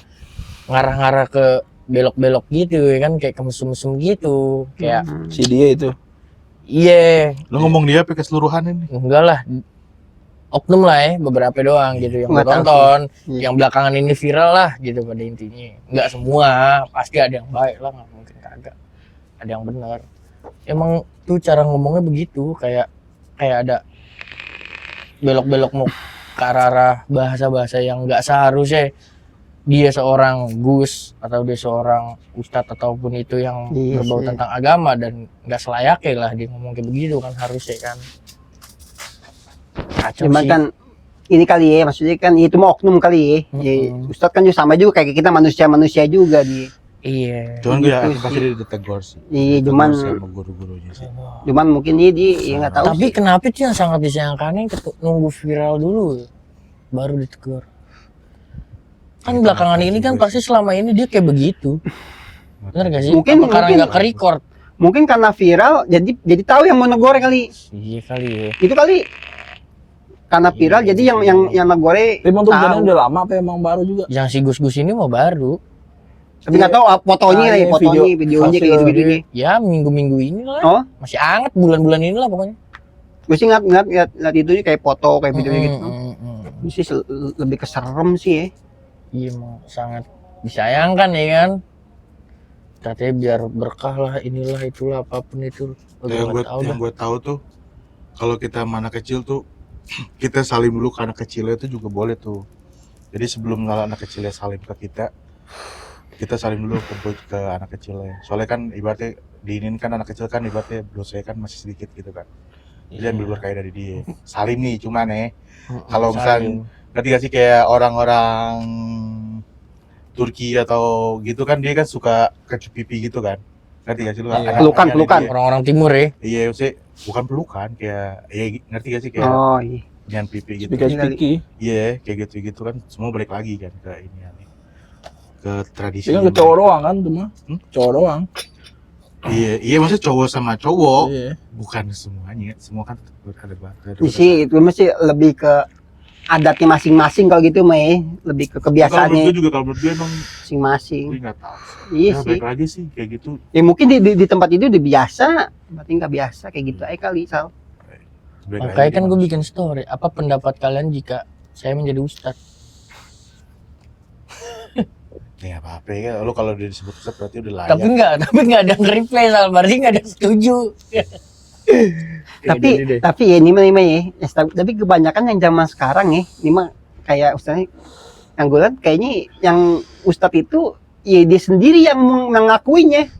ngarah-ngarah ke belok-belok gitu ya kan, kayak ke mesum-mesum gitu kayak Si dia itu. iya. Lu ngomong dia apa keseluruhan ini? Enggak lah, oknum lah ya, beberapa doang gitu yang Nggak tahu tonton, Iya. yang belakangan ini viral lah gitu pada intinya. Enggak semua, pasti ada yang baik lah, nggak mungkin kagak. Ada yang benar. Emang tuh cara ngomongnya begitu, kayak ada belok-belok mau ke arah bahasa-bahasa yang nggak seharusnya dia seorang Gus atau dia seorang ustadz ataupun itu yang Iya berbau sih. tentang agama, dan nggak selayaknya lah dia ngomong kayak begitu kan, harusnya kan. Kacau Cuman sih. kan ini kali ya, maksudnya kan itu mau oknum kali ya. Ya, Ustadz kan juga sama juga kayak kita manusia juga dia. Iya. Cuman gue Gitu yakin sih. pasti dia ditegur sih. Iya, Ditegur cuman sih sama guru-gurunya sih. cuman mungkin dia ya nggak tahu Tapi sih. kenapa itu yang sangat disayangkan nunggu viral dulu baru ditegur. Kan Ya, belakangan kenapa ini kan juga pasti selama ini dia kayak begitu. Bener gak sih? Mungkin- Apa karena mungkin- nggak ke-record? Mungkin karena viral jadi tahu yang mau negor kali. Iya kali ya. Itu kali karena viral Iya. jadi yang negore Tapi emang tuh tahu. kejadian udah lama apa emang baru juga? Yang si Gus-Gus ini mau baru. Tapi nggak tahu fotonya Ah, lah, iya, fotonya, videonya kayak hasil gitu-gitu. Ya minggu-minggu ini lah. Oh, Masih anget bulan-bulan ini lah pokoknya. gue sih ngeliat itu kayak foto kayak videonya gitu. Mm. Ini sih lebih keserem sih ya. Iya emang sangat disayangkan ya kan. Katanya biar berkah lah, inilah itulah apapun itu. Yang gue tahu tuh, kalau kita sama anak kecil tuh, kita salim dulu ke anak kecilnya itu juga boleh tuh. Jadi sebelum anak kecilnya salim ke kita salim dulu ke anak kecilnya. Soalnya kan ibaratnya diinin kan anak kecil kan ibaratnya dosanya kan masih sedikit gitu kan. Dia ambil berkah dari dia. Salim nih cuman kalau Salim. misalnya ngerti gak sih kayak orang-orang Turki atau gitu kan dia kan suka kecup pipi gitu kan. Ngerti gak sih lu? Iya. Pelukan. Orang-orang timur ya. Iya, maksudnya bukan pelukan kayak ngerti gak sih kayak Oh iya. nyan pipi gitu. Spiki. Iya, kayak gitu-gitu kan semua balik lagi kan ke ini ke tradisi. Itu kan ke cowok doang kan tuh mah. Cowok doang. Iya, maksudnya cowok sama cowok. Iya. Bukan semuanya, semua kan ada Isi itu masih lebih ke adatnya masing-masing kalau gitu mah lebih ke Kalau menurut kebiasaannya gue juga kalau menurut gue emang masing-masing. gue nggak tahu. Iya Ya, sih. balik lagi sih kayak gitu. Ya mungkin di tempat itu udah biasa, berarti nggak biasa kayak gitu aja kali Sal. Balik Makanya lagi kan gue gimana. bikin story. Apa pendapat kalian jika saya menjadi ustadz? Ya apa-apa ya, lu kalau udah disebut ustadz berarti udah layak. Tapi nggak ada yang reply Sal. Berarti nggak ada yang setuju. Tapi ya ini mah ya. Tapi kebanyakan yang zaman sekarang ya, ini mah kayak ustadz yang gue lihat kayaknya yang ustadz itu ya dia sendiri yang mengakuinya.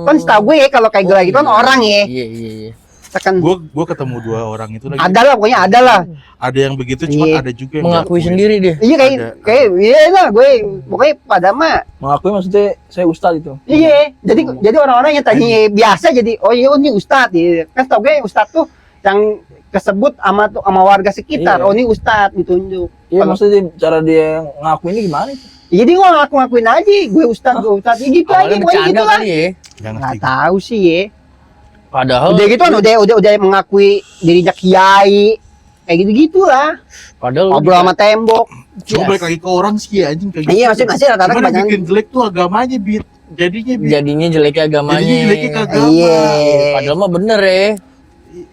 Kan setahu gue ya kalau kayak gue gitu kan orang ya. Iya. Kan Gue ketemu 2 orang itu lagi. ada lah pokoknya ada lah. Ada yang begitu, cuma Iya. ada juga yang Mengakui nggak sendiri dia. Iya Ada. kayak iya lah gue pokoknya pada mah Mengakui maksudnya saya ustad itu. iya. Jadi orang-orang yang tadinya biasa jadi oh iya ini ustadz ya. Kan tau gue ustadz tuh yang kesebut sama warga sekitar. Iya. Oh ini ustadz ditunjuk. Iya Kalau- maksudnya cara dia ngakuin ini gimana itu? Jadi gue ngakuin aja gue ustadz ya gitu aja Awalnya pokoknya bercanda gitu lah. kali ya. Yang Nggak ngerti. tahu sih ya. Padahal Udah gitu kan udah mengakui dirinya kiai kayak gitu lah. Padahal Ngobrol sama tembok. Cuma balik lagi ke orang sih ya anjing kayak gitu. Iya masih rata-rata Cuman yang kebanyakan. bikin jelek tuh agamanya Bit. jadinya jeleknya agamanya. Jadinya jeleknya ke agama. Iya. Padahal mah bener ya.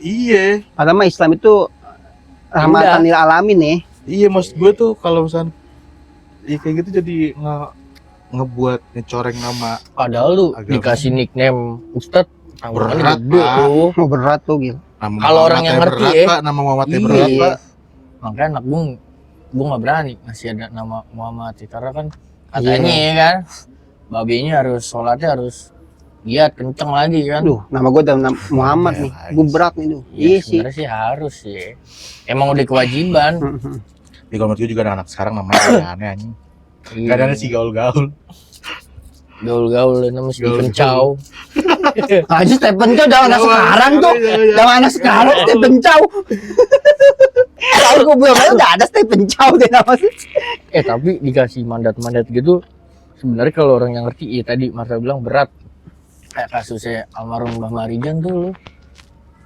Iya. Padahal mah Islam itu rahmatan lil alamin ya. Iya, maksud gue tuh kalau misalnya kayak gitu jadi ngebuat ngecoreng nama Padahal lu Agama. dikasih nickname Ustadz, tanggungannya Berat, gede Pak. tuh. Oh berat tuh gitu. nama Kalau orang yang Muhammadnya ngerti berat, ya. Pak. Nama Muhammadnya Iya. berat, Pak. Makanya anak gue nggak berani ngasih ada nama Muhammad sih, karena kan katanya ya kan, babenya harus sholatnya harus giat kenceng lagi kan. Aduh, nama gue dalam Muhammad Ya, nih. lagi Gue sih. berat nih tuh. Iya Iya sih. sebenarnya sih harus sih. Emang udah kewajiban. Di kalau menurut gue juga anak sekarang namanya aneh anjing. Kadang sih gaul-gaul. Gaul-gaul nama Stephen Gaul-gaul. Chow. Aja Stephen Chow udah anak sekarang tuh. Udah anak sekarang Stephen Chow. Kalau gue belum ada udah ada Stephen Chow deh namanya. Tapi dikasih mandat-mandat gitu, sebenarnya kalau orang yang ngerti, ya tadi Marta bilang berat. Kayak kasusnya almarhum Mbah Marijan tuh lo.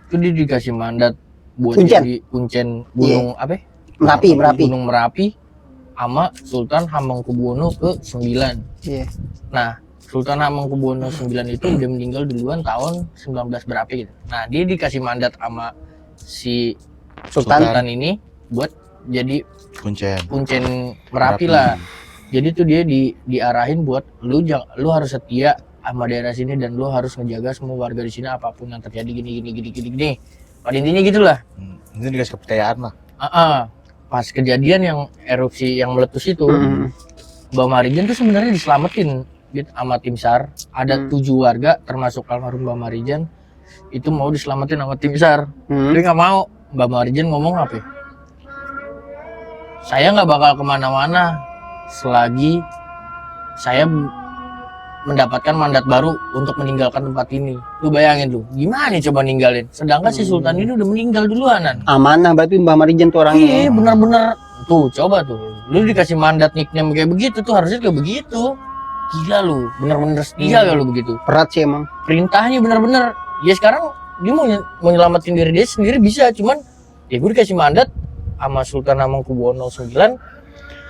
Itu dia dikasih mandat buat Kuncen. jadi kuncen gunung apa? Merapi. Gunung Merapi sama Sultan Hamengkubuwono ke-9. Iya. Nah, Sultan Hamengkubuwono 9 itu udah meninggal duluan tahun 19 berapa gitu. Nah, dia dikasih mandat sama si Sultan ini buat jadi Kuncen. kuncen Merapi lah. Jadi tuh dia diarahin buat lu harus setia sama daerah sini dan lu harus ngejaga semua warga di sini apapun yang terjadi gini. Pada intinya gitulah. Ini dikasih kepercayaan lah. Pas kejadian yang erupsi yang meletus itu, Mbah Marijan tuh sebenarnya diselamatin gitu sama tim SAR. Ada 7 warga termasuk almarhum Mbah Marijan itu mau diselamatin sama tim SAR. Dia nggak mau. Mbah Marijan ngomong apa? Ya? Saya nggak bakal kemana-mana selagi saya mendapatkan mandat baru untuk meninggalkan tempat ini. Lu bayangin lu, gimana coba ninggalin? Sedangkan si Sultan ini udah meninggal duluanan. Amanah berarti Mbah Marijan tuh orangnya. Iya, bener-bener. Tuh, coba tuh. Lu dikasih mandat nickname kayak begitu tuh harusnya kayak begitu. Gila lu, bener-bener setia kalau begitu. Berat sih emang. Perintahnya bener-bener. Ya sekarang dia mau nyelamatin diri dia sendiri bisa, cuman ya gue dikasih mandat sama Sultan Hamengkubuwono 9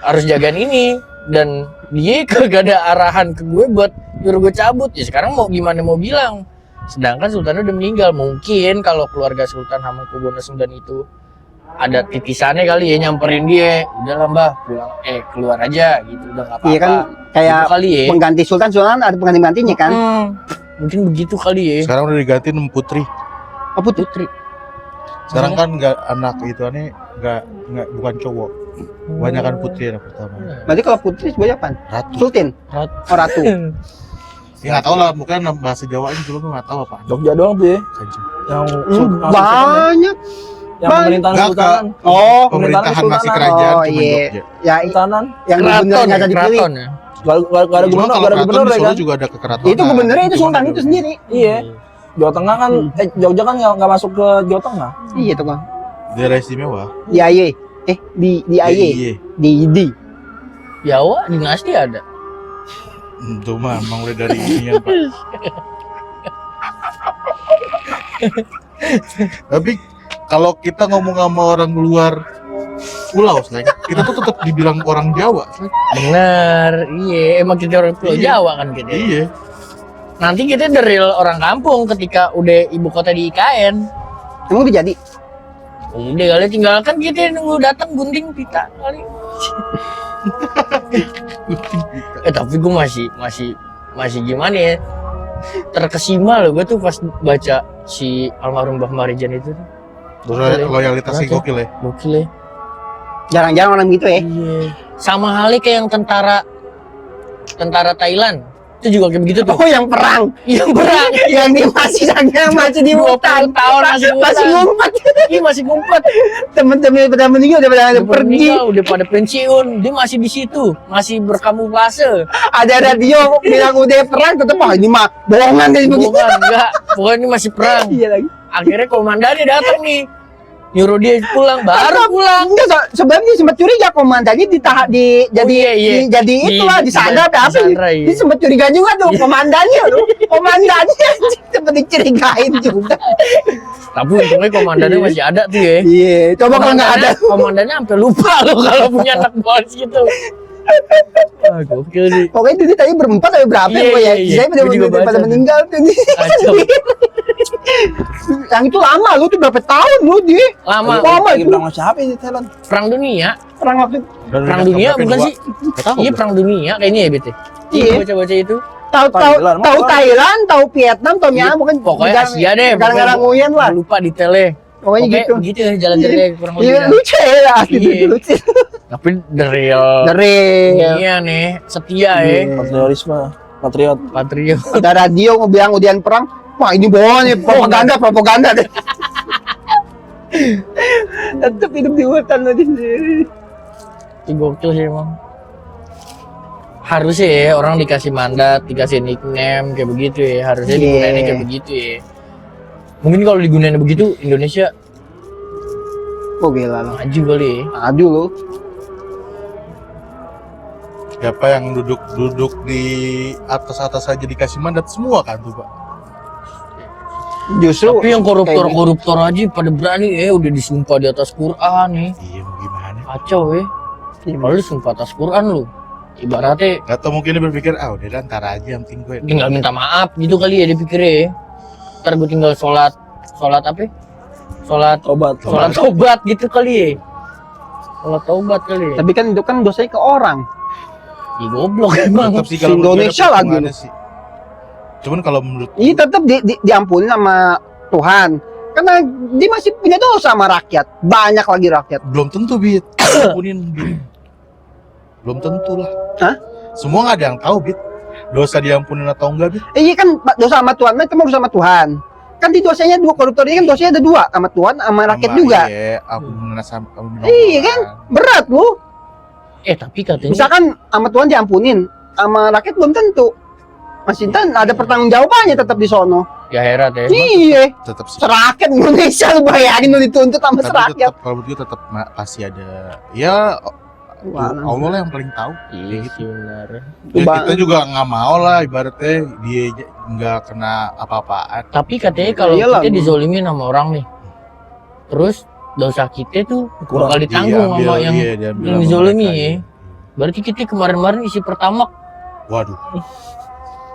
harus jagain ini, dan dia kagak ada arahan ke gue buat nyuruh gue cabut. Ya sekarang mau gimana mau bilang, sedangkan Sultan udah meninggal. Mungkin kalau keluarga Sultan Hamengkubuwono 9 itu ada titisannya kali ya, nyamperin dia, udahlah Mbah pulang, keluar aja gitu, udah nggak apa-apa. Iya kan kayak Gitu kali ya. pengganti Sultan ada pengganti-gantinya kan. Mungkin begitu kali ya. Sekarang udah digantiin Putri. Apa tuh? Putri. Sekarang kan nggak anak itu aneh nggak bukan cowok. Kebanyakan putri anak pertama. Berarti kalau putri sebenarnya apa? Ratu. Sultan. Ratu. Oh ratu. Ya nggak tahu lah, bukan bahasa Jawanya dulu gue nggak tahu apa. Jogja doang tuh ya. Kanjeng. Yang Banyak. yang pemerintahan Enggak, kesultanan. Oh, Pemerintahan masih Kesultanan. kerajaan Oh, cuma iya. Jogja. Ya Kesultanan. yang gubernurnya nggak dipilih. keraton ya. Gak ada Cuma gubernur, kalau gak ada keraton gubernur di ya Solo kan? juga ada kekeratonan. Itu gubernurnya itu Cuma sultan ada- itu sendiri. Iya. Jawa Tengah kan, Jogja kan nggak masuk ke Jawa Tengah. Iya tuh Bang. Daerah istimewa. Di AY. Di AY. Iya. Di. Jawa dinasti ada. Itu mah emang udah dari ini ya, Pak. Tapi kalau kita ngomong sama orang luar pulau, Sleng, kita tuh tetap dibilang orang Jawa, Sleng. Bener, iya. Emang kita orang Pulau Iya. Jawa kan kita. Iya. Nanti kita the real orang kampung ketika udah ibu kota di IKN. Emang udah jadi? Udah kali tinggalkan kita nunggu datang gunting pita kali. Tapi gue masih gimana ya? Terkesima loh gue tuh pas baca si almarhum Mbah Marijan itu. Loyalitasnya Berat ya. gokil ya. Gokil ya. Jarang-jarang orang gitu ya. Iya. Sama halnya kayak yang tentara Thailand. Itu juga kayak begitu tuh. Oh yang perang. Yang perang. Yang dia masih di 20 hutan. tahun masih Masih ngumpet. Iya masih ngumpet. Temen-temen pada meninggal udah pada Udah pergi. meninggal, udah pada pensiun. Dia masih di situ, masih berkamuflase. Ada radio bilang udah perang tetep ini mah bohongan deh begitu. Bukan, enggak. Pokoknya ini masih perang. Iya lagi. Akhirnya komandannya datang nih. Nyuruh dia pulang, baru pulang. Enggak, sebenarnya sempat curiga komandannya jadi itulah disandra apa apa. disandra, iya. Dia sempat curiga juga tuh komandannya loh. Komandannya sempat dicurigain juga. Tapi untungnya komandannya masih ada tuh ya. Iya, coba kalau nggak ada. Komandannya sampai lupa loh kalau punya anak buah gitu. Wah, gokil sih. Pokoknya itu tadi berempat atau berapa Iya, ya? iya, Saya gua juga pada baca tuh. meninggal tuh. Kacau. Yang itu lama lu tuh berapa tahun lu di Lama. Lama Lagi itu. perang sama siapa ini Thailand? Perang dunia. Perang waktu Perang dunia bukan sih? Iya, perang dunia kayaknya ya, BT. Iya. Baca-baca itu. tahu Thailand, tahu mah. Thailand, tahu Vietnam, tahu Iya, Myanmar kan pokoknya Asia deh. Gara-gara pokoknya nguyen lah. Lupa detailnya. Pokoknya gitu. Begitu ya jalan-jalannya kurang Iya lebih. lucu ya asli Iya. lucu. Tapi the real. Dari Iya nih, setia ya. Iya. Patriotisme, patriot. Patrio. ada radio bilang udian perang. Wah ini bohong nih propaganda deh. Tetap hidup di hutan tadi. Gokil sih emang. Harusnya ya orang dikasih mandat, dikasih nickname kayak begitu ya. Harusnya Iya. digunainnya kayak begitu ya. Mungkin kalau digunain begitu Indonesia Oh gila loh. maju kali ya. Aduh lo. Siapa yang duduk di atas aja dikasih mandat semua kan tuh, Pak. Justru Tapi yang koruptor aja pada berani ya udah disumpah di atas Quran nih. Iya, mau gimana? Kacau ya. Kalau lu sumpah atas Quran lu. Ibaratnya Atau mungkin dia berpikir, udah ntar aja yang penting gue. tinggal minta maaf gitu kali ya dipikirnya ya. Ntar gue tinggal sholat apa ya? Sholat tobat gitu kali ya. Sholat tobat kali ya. tapi kan itu kan dosanya ke orang. Ih, goblok emang. Tetap sih kalau Indonesia menurut gue lagi. gimana sih? Cuman kalau menurut Iya tetap diampuni sama Tuhan. Karena dia masih punya dosa sama rakyat. Banyak lagi rakyat. belum tentu Bit. Ampunin Bit. Belum tentu lah. Hah? Semua nggak ada yang tahu Bit. Dosa diampunin atau enggak Bit? Iya kan dosa sama Tuhan, itu mau sama Tuhan. Kan di dosanya dua koruptor ini kan dosanya ada dua sama Tuhan sama rakyat Sama, juga. Iya, aku sama Iya kan? Berat lu. Tapi katanya Misalkan sama Tuhan diampunin, sama rakyat belum tentu. Masih kan ada pertanggungjawabannya tetap di sono. ya herat ya. Iya, Tetap sih. serakyat Indonesia lu bayangin lu dituntut sama Tapi serakyat. tetap kalau menurut gue tetap pasti ada. Ya Allah lah yang paling tahu. Iya sih benar. Ya, Bang. kita juga nggak mau lah ibaratnya dia nggak kena apa-apaan. Tapi katanya kalau Iyalah, kita Bang. dizolimin sama orang nih. Terus dosa kita tuh bakal ditanggung sama yang diambil yang sama dizolimi mereka, ya. iya. Berarti kita kemarin-kemarin isi pertama. Waduh.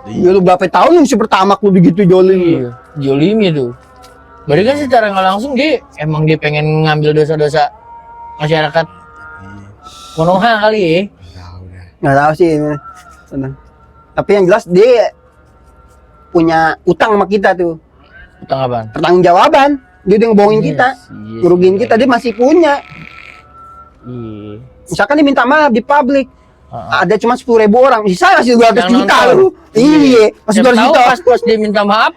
Ya lu berapa tahun yang si pertama lu begitu jolim. Iya, jolimi tuh. Berarti kan secara nggak langsung dia emang dia pengen ngambil dosa-dosa masyarakat Iya. Konoha kali ya. Tahu deh. Nggak tahu sih. Tenang. Tapi yang jelas dia punya utang sama kita tuh. Utang apaan? Pertanggungjawaban. Dia udah ngebohongin kita, Yes, ngerugiin kita, dia masih punya. Iya. Misalkan dia minta maaf di publik, Heeh. ada cuma 10.000 orang, bisa ngasih 200 Yang juta nonton. lu. Iya, masih Siapa 200 tahu juta. pas dia minta maaf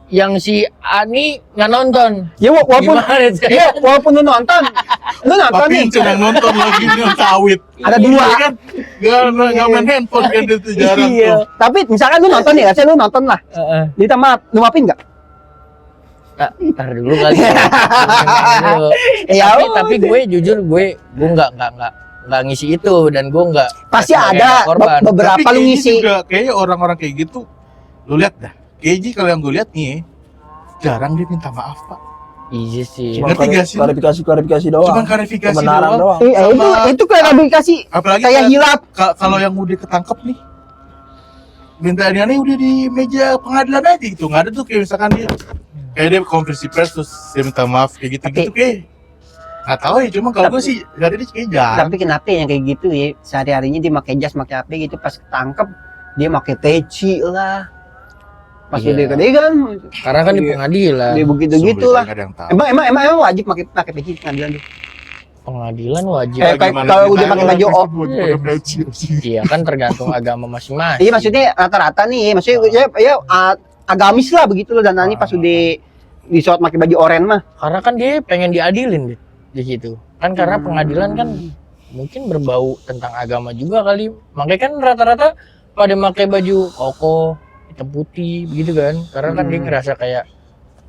yang si Ani nggak nonton. Ya walaupun Gimana itu? ya walaupun lu nonton Tapi nih. yang nonton lagi nih sawit. Ada dua. Iya kan? Gak main handphone kan itu jarang Iya. tuh. Tapi misalkan lu nonton nih, saya lu nonton lah. Heeh. Kita lu maafin nggak? Ntar dulu kali. Dulu. Ya tapi gue jujur gue nggak ngisi itu dan gue nggak Pasti sebagai ada korban. beberapa Tapi lu kayaknya ngisi. juga kayaknya orang-orang kayak gitu, lu lihat dah. Kayaknya kalau yang gue lihat nih, jarang dia minta maaf pak. Iya sih. Cuma Ngerti gak sih? klarifikasi doang. Cuman klarifikasi Kebenaran doang. doang. Itu klarifikasi Apalagi kayak hilap. kalau yang udah ketangkep nih, minta aneh udah di meja pengadilan aja gitu. Nggak ada tuh kayak misalkan dia kayak dia konversi pers terus dia minta maaf kayak gitu-gitu kayak. Nggak tahu ya, cuma kalau gue sih dari dia kayak jarang. Tapi kenapa yang kayak gitu ya? Sehari-harinya dia pakai jas, pakai apa gitu, pas ketangkep dia pakai peci lah. Pas Iya. udah gede kan, Karena kan di pengadilan. dia begitu Sumber gitu lah. nggak ada yang tahu. Emang wajib pakai peci di pengadilan tuh. Pengadilan wajib. Eh, Gimana kalau udah ceritanya pakai baju orang oh. Kristen buat pakai peci. Iya kan tergantung agama masing-masing. Iya maksudnya rata-rata nih, maksudnya agamis lah begitu loh, dan Nani pas udah disorot pakai baju oranye mah. Karena kan dia pengen diadilin di situ. Kan karena pengadilan kan mungkin berbau tentang agama juga kali. Makanya kan rata-rata pada pakai baju koko hitam putih begitu kan. Karena kan dia ngerasa kayak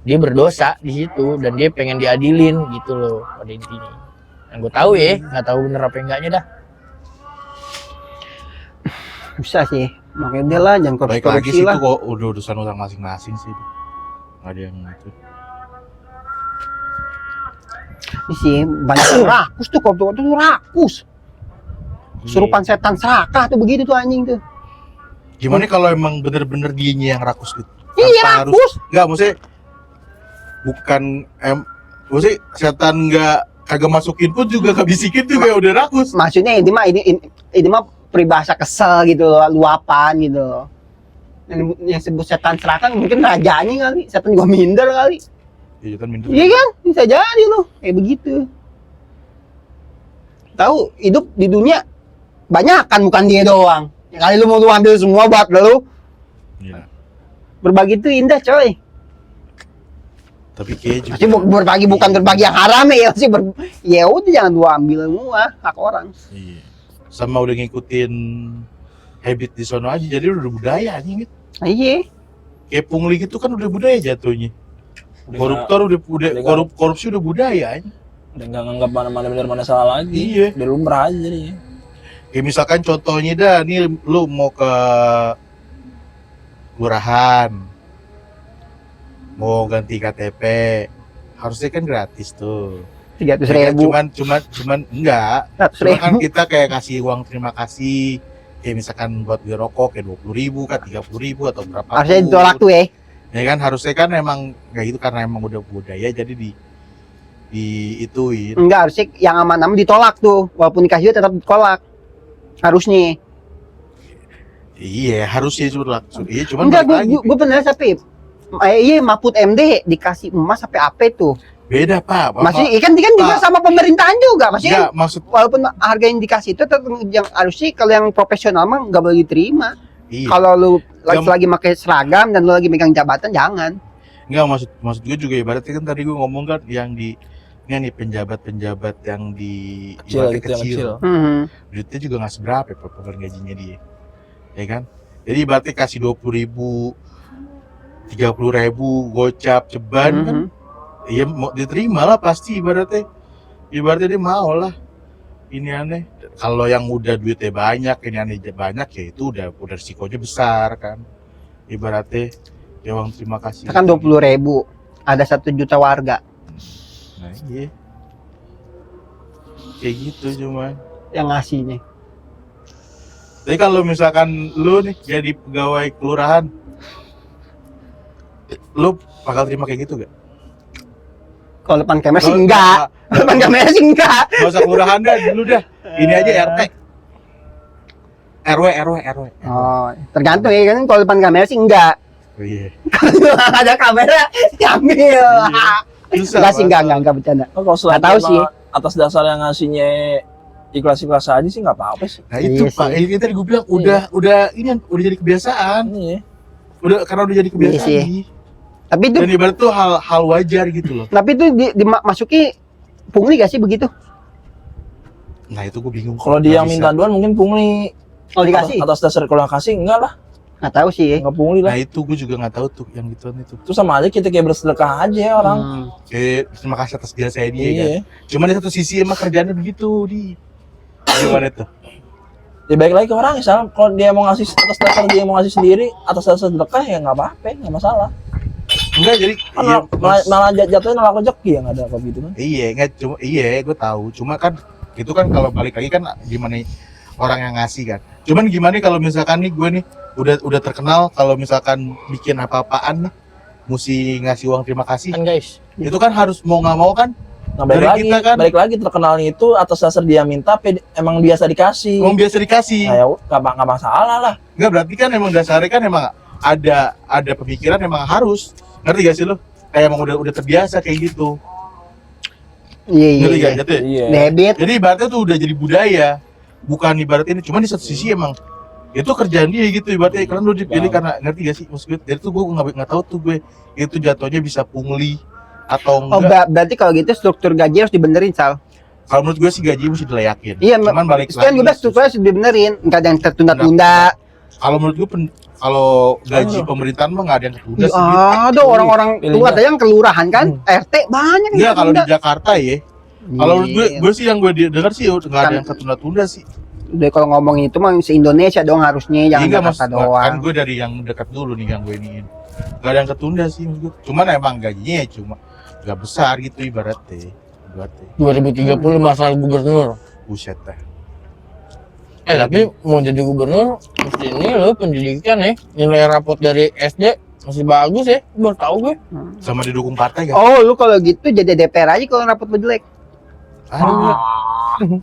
dia berdosa di situ dan dia pengen diadilin gitu loh pada intinya. Yang gue tahu ya, nggak tahu bener apa enggaknya dah. Bisa sih, makanya dia lah jangan Baik lagi korupsi sih lah. itu kok udah urusan orang masing-masing sih. Nggak ada yang itu. Ini sih banyak yang rakus tuh, koruptor tuh rakus. Kesurupan setan serakah tuh begitu tuh anjing tuh. Gimana kalau emang bener-bener dianya yang rakus gitu? Iya Tanpa harus- rakus. Nggak, maksudnya bukan maksudnya setan nggak kagak masukin pun juga nggak bisikin tuh kayak udah rakus. Maksudnya ini mah peribahasa kesel gitu loh, luapan gitu loh. Yang sebut setan serakah mungkin rajanya kali, setan juga minder kali. Iya kan minder. Iya kan, bisa jadi loh kayak begitu. Tahu hidup di dunia banyak kan, bukan dia doang. Ya kali lu mau lu ambil semua buat lu. Iya. Berbagi itu indah coy. Tapi kayak juga. Pasti berbagi bukan berbagi yang haram ya sih. Ya udah jangan lu ambil semua hak orang. Iya. Sama udah ngikutin habit di sono aja, jadi udah budaya anjing gitu. Iya. Kayak pungli gitu kan udah budaya jatuhnya. Koruptor udah korupsi udah budaya anjing. Udah nggak nganggap mana benar mana salah lagi. Iya. Udah lumrah aja jadi. Kayak misalkan contohnya dah, nih lu mau ke kelurahan, mau ganti KTP, harusnya kan gratis tuh. 300.000. Cuman enggak. 100.000. Cuma kan kita kayak kasih uang terima kasih, kayak misalkan buat beli rokok kayak 20.000 kan, 30.000 atau berapa. Harusnya ditolak tuh ya. Ya kan harusnya kan emang kayak gitu karena emang udah budaya jadi di ituin. Enggak, harusnya yang aman-aman ditolak tuh. Walaupun dikasih tetap ditolak. Harusnya. Iya, harusnya iya cuman Enggak, balik lagi. gue bener tapi iya Mahfud MD dikasih emas sampai apa tuh? Beda Pak. Masih ikan juga Pak. sama pemerintahan juga, masih Enggak, maksud walaupun harga yang dikasih itu tetap yang harusnya kalau yang profesional mah nggak boleh diterima. iya. Kalau lu Jam- lagi pakai seragam dan lu lagi megang jabatan jangan. Enggak, maksud gue juga ibaratnya kan tadi gue ngomong kan yang di ini nih penjabat-penjabat yang di Kecil ibaratnya gitu yang kecil. duitnya juga nggak seberapa ya potongan gajinya dia, ya kan? Jadi ibaratnya kasih 20.000, 30.000 gocap ceban kan, iya mau diterima lah pasti ibaratnya dia mau lah. Ini aneh. Kalau yang udah duitnya banyak, ini aneh banyak ya itu udah risikonya besar kan. Ibaratnya ya uang terima kasih. Kan 20.000 ada 1 juta warga Nah, iya. Kayak gitu cuma. yang ngasihnya. Tapi kalau misalkan lu nih jadi pegawai kelurahan, lu bakal terima kayak gitu gak? Kalau depan kamera sih Lu- enggak. Depan kamera sih enggak. Gak usah kelurahan dah dulu dah. Ini aja RT. RW. Oh, tergantung ya kan kalau depan kamera sih enggak. Oh, iya. Kalau ada kamera diambil. Susah, Enggak sih Pak. enggak bercanda. Oh, kalau selain Nggak tahu emang sih. atas dasar yang ngasihnya ikhlas-ikhlas aja sih nggak apa-apa sih. Nah itu Iya Pak, sih. ini tadi gue bilang udah ini udah jadi kebiasaan. Iya. Karena udah jadi kebiasaan Iya sih. nih. Tapi itu Dan ibarat tuh hal wajar gitu loh. dimasuki pungli gak sih begitu? Nah itu gue bingung. Kalau dia yang Nggak minta bisa. duan mungkin pungli. Oh dikasih? Atas dasar kalau nggak kasih enggak lah. Nggak tahu sih ya. Enggak pungli Nah lah. itu gue juga nggak tahu tuh yang gituan itu. Itu sama aja kita kayak bersedekah aja ya orang. Terima kasih atas jasa dia kan. Iya. Cuman di satu sisi emang kerjaannya begitu di. Gimana tuh? Ya baik lagi ke orang misalnya kalau dia mau ngasih atas dasar dia mau ngasih sendiri atas dasar sedekah ya nggak apa-apa, nggak masalah. Enggak jadi Kan iya, malah jatuhnya nolak rezeki ya nggak ada apa gitu kan. iya enggak cuma iya gue tahu. Cuma kan itu kan kalau balik lagi kan gimana orang yang ngasih kan. Cuman gimana kalau misalkan nih gue nih udah terkenal kalau misalkan bikin apa-apaan nih mesti ngasih uang terima kasih. Kan guys, Itu kan harus mau nggak mau kan Nah balik Dari lagi, kita kan- balik lagi terkenalnya itu atas dasar dia minta, emang biasa dikasih. uang biasa dikasih. Nah, ya nggak masalah lah. Enggak berarti kan emang dasarnya kan emang ada pemikiran emang harus. Ngerti gak sih lo? Kayak emang udah terbiasa kayak gitu. Iya Ngerti gak? iya. Jatuh ya? Iya. Debit. Jadi ibaratnya tuh udah jadi budaya. Bukan ibarat ini, cuma di satu sisi emang itu kerjaan dia gitu ibaratnya karena lu dipilih karena ngerti gak sih maksud gue jadi tuh gue nggak tahu tuh gue itu jatuhnya bisa pungli atau Oh enggak. berarti kalau gitu struktur gaji harus dibenerin Sal. Kalau menurut gue sih gaji mesti dilayakin. Iya, cuman balik Itu kan gue bilang strukturnya harus dibenerin. Nggak ada yang tertunda-tunda. kalau menurut gue kalau gaji pemerintahan mah nggak ada yang ketunda sih. Gitu. Ada orang-orang Pilih tua nggak? ada yang kelurahan kan, RT banyak yang Enggak kalau di tertunda. Jakarta ya. Kalau menurut gue sih yang gue dengar sih nggak ada Kan- yang ketunda-tunda sih. Udah kalau ngomongin itu mah se-Indonesia dong harusnya, jangan Enggak Jakarta kan doang. gue dari yang dekat dulu nih yang gue iniin. Gak ada yang ketunda sih menurut gue. Cuman emang gajinya ya cuma gak besar gitu ibaratnya. 2030 masalah gubernur. Buset dah. Tapi mau jadi gubernur mesti ini loh pendidikan ya. Nilai rapot dari SD masih bagus ya. Baru tahu gue. Sama didukung partai gak? Oh, lu kalau gitu jadi DPR aja kalau rapot lu jelek. Aduh,